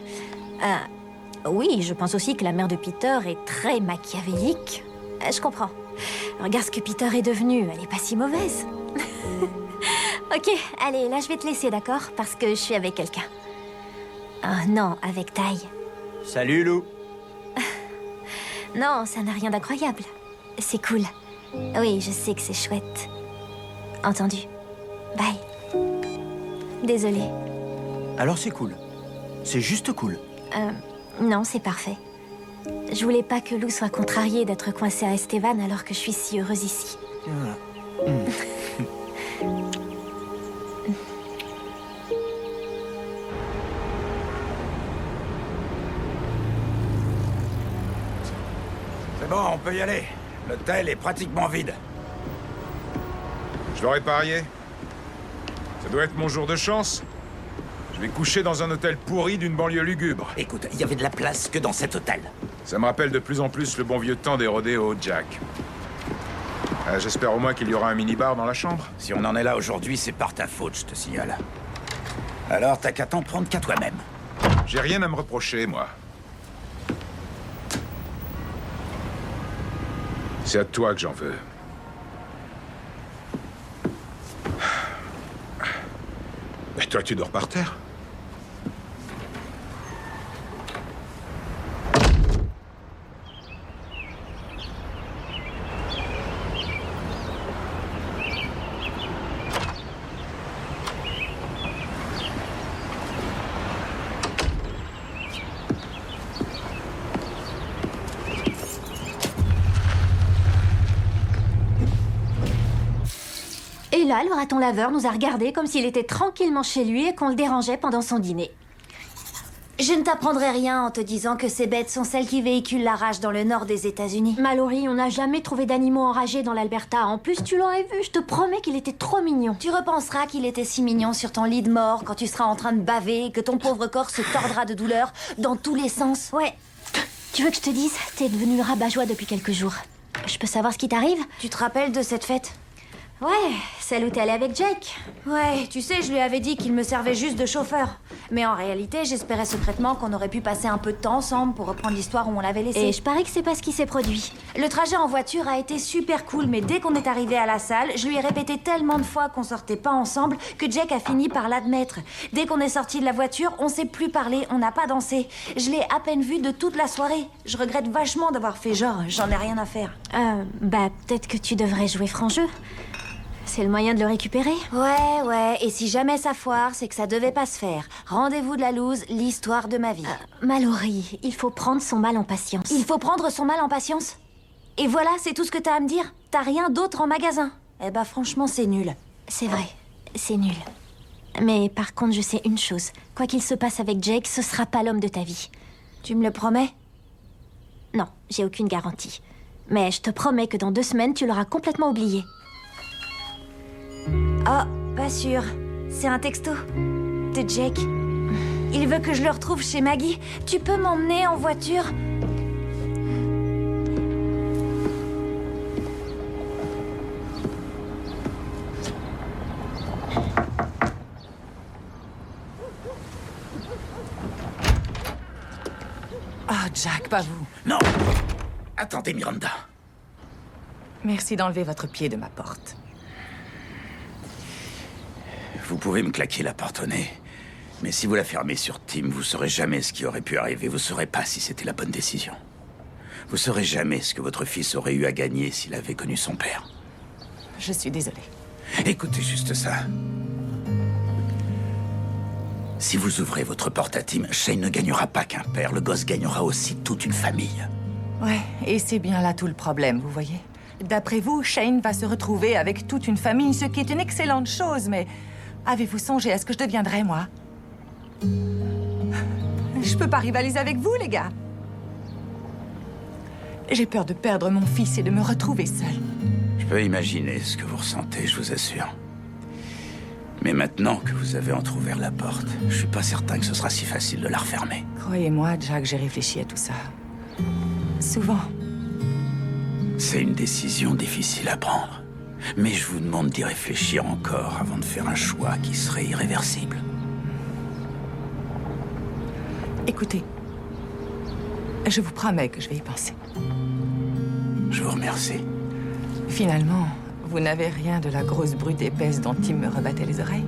Oui, je pense aussi que la mère de Peter est très machiavélique. Je comprends. Regarde ce que Peter est devenu, elle est pas si mauvaise. Ok, allez, là je vais te laisser, d'accord? Parce que je suis avec quelqu'un. Oh non, avec Ty. Salut, Lou. Non, ça n'a rien d'incroyable. C'est cool. Oui, je sais que c'est chouette. Entendu. Bye. Désolée. Alors c'est cool. C'est juste cool. Non, c'est parfait. Je voulais pas que Lou soit contrariée d'être coincée à Estevan alors que je suis si heureuse ici. C'est bon, on peut y aller. L'hôtel est pratiquement vide. Je l'aurais parié. Ça doit être mon jour de chance. Je vais coucher dans un hôtel pourri d'une banlieue lugubre. Écoute, il y avait de la place que dans cet hôtel. Ça me rappelle de plus en plus le bon vieux temps des rodéos, Jack. J'espère au moins qu'il y aura un minibar dans la chambre. Si on en est là aujourd'hui, c'est par ta faute, je te signale. Alors, t'as qu'à t'en prendre qu'à toi-même. J'ai rien à me reprocher, moi. C'est à toi que j'en veux. Et toi, tu dors par terre? Et là, le raton laveur nous a regardés comme s'il était tranquillement chez lui et qu'on le dérangeait pendant son dîner. Je ne t'apprendrai rien en te disant que ces bêtes sont celles qui véhiculent la rage dans le nord des États-Unis. Mallory, on n'a jamais trouvé d'animaux enragés dans l'Alberta. En plus, tu l'aurais vu, je te promets qu'il était trop mignon. Tu repenseras qu'il était si mignon sur ton lit de mort quand tu seras en train de baver et que ton pauvre corps se tordra de douleur dans tous les sens. Ouais. Tu veux que je te dise? T'es devenu rabat-joie depuis quelques jours. Je peux savoir ce qui t'arrive? Tu te rappelles de cette fête? Ouais, celle où t'es allée avec Jake. Ouais, tu sais, je lui avais dit qu'il me servait juste de chauffeur. Mais en réalité, j'espérais secrètement qu'on aurait pu passer un peu de temps ensemble pour reprendre l'histoire où on l'avait laissée. Et je parie que c'est pas ce qui s'est produit. Le trajet en voiture a été super cool, mais dès qu'on est arrivé à la salle, je lui ai répété tellement de fois qu'on sortait pas ensemble que Jake a fini par l'admettre. Dès qu'on est sorti de la voiture, on s'est plus parlé, on n'a pas dansé. Je l'ai à peine vu de toute la soirée. Je regrette vachement d'avoir fait genre, j'en ai rien à faire. Bah, peut-être que tu devrais jouer franc jeu. C'est le moyen de le récupérer? Ouais, et si jamais ça foire, c'est que ça devait pas se faire. Rendez-vous de la loose, l'histoire de ma vie. Mallory, il faut prendre son mal en patience. Il faut prendre son mal en patience? Et voilà, c'est tout ce que t'as à me dire? T'as rien d'autre en magasin? Eh bah franchement, c'est nul. C'est vrai, c'est nul. Mais par contre, je sais une chose. Quoi qu'il se passe avec Jake, ce sera pas l'homme de ta vie. Tu me le promets? Non, j'ai aucune garantie. Mais je te promets que dans 2 semaines, tu l'auras complètement oublié. Oh, pas sûr. C'est un texto de Jake. Il veut que je le retrouve chez Maggie. Tu peux m'emmener en voiture? Ah, Jack, pas vous. Non! Attendez, Miranda. Merci d'enlever votre pied de ma porte. Vous pouvez me claquer la porte au nez, mais si vous la fermez sur Tim, vous saurez jamais ce qui aurait pu arriver. Vous saurez pas si c'était la bonne décision. Vous saurez jamais ce que votre fils aurait eu à gagner s'il avait connu son père. Je suis désolée. Écoutez juste ça. Si vous ouvrez votre porte à Tim, Shane ne gagnera pas qu'un père. Le gosse gagnera aussi toute une famille. Ouais, et c'est bien là tout le problème, vous voyez? D'après vous, Shane va se retrouver avec toute une famille, ce qui est une excellente chose, mais avez-vous songé à ce que je deviendrai, moi? Je peux pas rivaliser avec vous, les gars. J'ai peur de perdre mon fils et de me retrouver seule. Je peux imaginer ce que vous ressentez, je vous assure. Mais maintenant que vous avez entrouvert la porte, je suis pas certain que ce sera si facile de la refermer. Croyez-moi, Jack, j'ai réfléchi à tout ça. Souvent. C'est une décision difficile à prendre. Mais je vous demande d'y réfléchir encore avant de faire un choix qui serait irréversible. Écoutez, je vous promets que je vais y penser. Je vous remercie. Finalement, vous n'avez rien de la grosse brute épaisse dont Tim me rebattait les oreilles?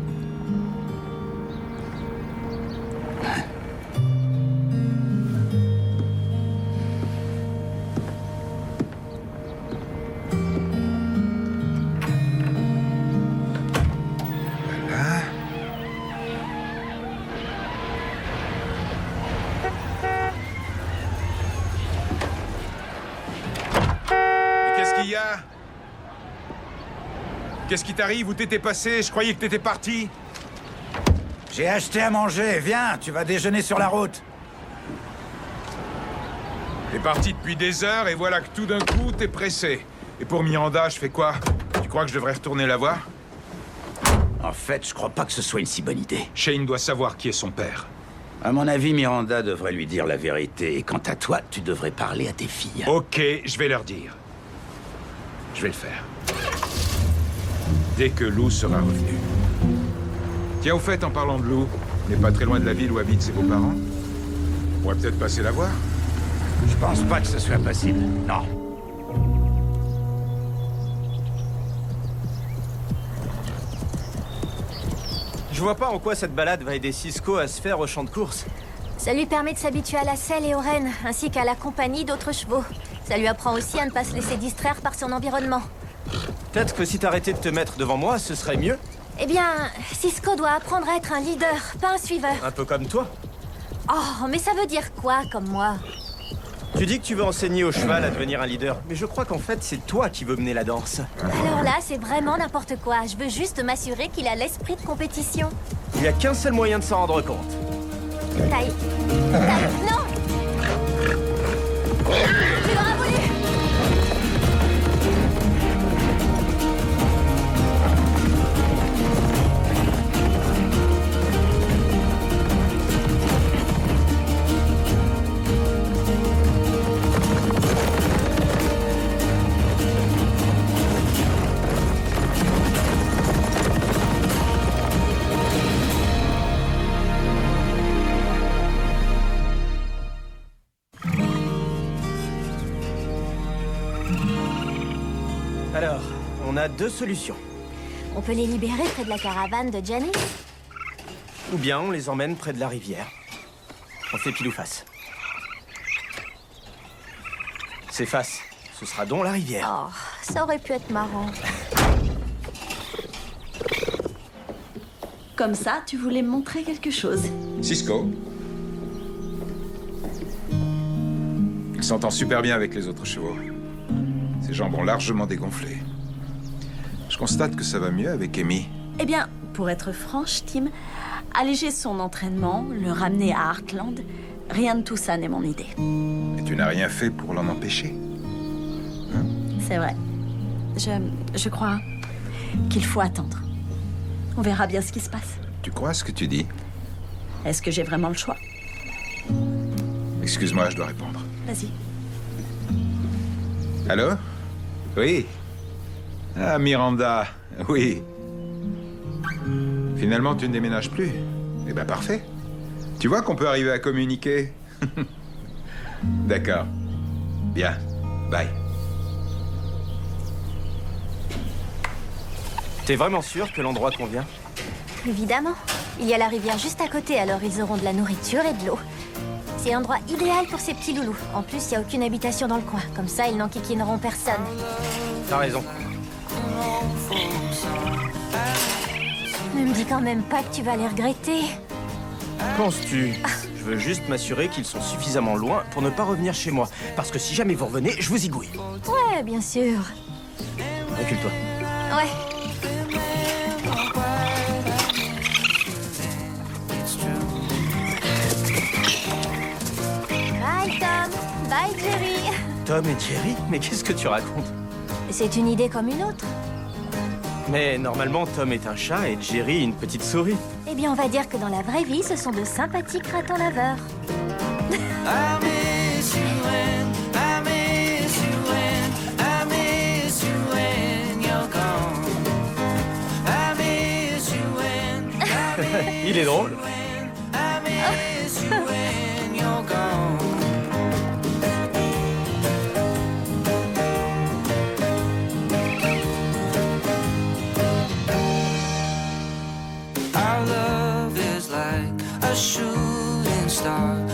Qu'est-ce qui t'arrive? Où t'étais passé? Je croyais que t'étais parti. J'ai acheté à manger. Viens, tu vas déjeuner sur la route. T'es parti depuis des heures et voilà que tout d'un coup, t'es pressé. Et pour Miranda, je fais quoi? Tu crois que je devrais retourner la voir? En fait, je crois pas que ce soit une si bonne idée. Shane doit savoir qui est son père. À mon avis, Miranda devrait lui dire la vérité. Et quant à toi, tu devrais parler à tes filles. Ok, je vais leur dire. Je vais le faire. Dès que Lou sera revenu. Tiens, au fait, en parlant de Lou, on n'est pas très loin de la ville où habitent ses beaux-parents. On pourrait peut-être passer la voir. Je pense pas que ce soit possible, non. Je vois pas en quoi cette balade va aider Cisco à se faire au champ de course. Ça lui permet de s'habituer à la selle et aux rênes, ainsi qu'à la compagnie d'autres chevaux. Ça lui apprend aussi à ne pas se laisser distraire par son environnement. Peut-être que si t'arrêtais de te mettre devant moi, ce serait mieux. Eh bien, Cisco doit apprendre à être un leader, pas un suiveur. Un peu comme toi. Oh, mais ça veut dire quoi, comme moi? Tu dis que tu veux enseigner au cheval à devenir un leader, mais je crois qu'en fait, c'est toi qui veux mener la danse. Alors là, c'est vraiment n'importe quoi. Je veux juste m'assurer qu'il a l'esprit de compétition. Il n'y a qu'un seul moyen de s'en rendre compte. Taille. Non! Tu l'auras voulu! Alors, on a deux solutions. On peut les libérer près de la caravane de Janice? Ou bien on les emmène près de la rivière. On fait pile ou face. C'est face. Ce sera donc la rivière. Oh, ça aurait pu être marrant. Comme ça, tu voulais me montrer quelque chose. Cisco. Il s'entend super bien avec les autres chevaux. Ses jambes ont largement dégonflé. Je constate que ça va mieux avec Amy. Eh bien, pour être franche, Tim, alléger son entraînement, le ramener à Heartland, rien de tout ça n'est mon idée. Et tu n'as rien fait pour l'en empêcher. C'est vrai. Je crois qu'il faut attendre. On verra bien ce qui se passe. Tu crois ce que tu dis? Est-ce que j'ai vraiment le choix? Excuse-moi, je dois répondre. Vas-y. Allô? Oui. Ah, Miranda, oui. Finalement, tu ne déménages plus. Eh ben, parfait. Tu vois qu'on peut arriver à communiquer. D'accord. Bien. Bye. T'es vraiment sûr que l'endroit convient? Évidemment. Il y a la rivière juste à côté, alors ils auront de la nourriture et de l'eau. C'est l'endroit idéal pour ces petits loulous. En plus, il n'y a aucune habitation dans le coin. Comme ça, ils n'enquiquineront personne. T'as raison. Ne me dis quand même pas que tu vas les regretter. Penses-tu? Je veux juste m'assurer qu'ils sont suffisamment loin pour ne pas revenir chez moi. Parce que si jamais vous revenez, je vous zigouille. Ouais, bien sûr. Recule-toi. Ouais. Bye Tom, bye Jerry. Tom et Jerry? Mais qu'est-ce que tu racontes? C'est une idée comme une autre. Mais normalement, Tom est un chat et Jerry une petite souris. Eh bien, on va dire que dans la vraie vie, ce sont de sympathiques ratons laveurs. Il est drôle.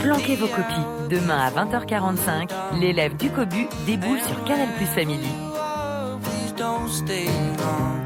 Planquez vos copies. Demain à 20h45, l'élève du Cobu déboule sur Canal+ Family. Don't stay long.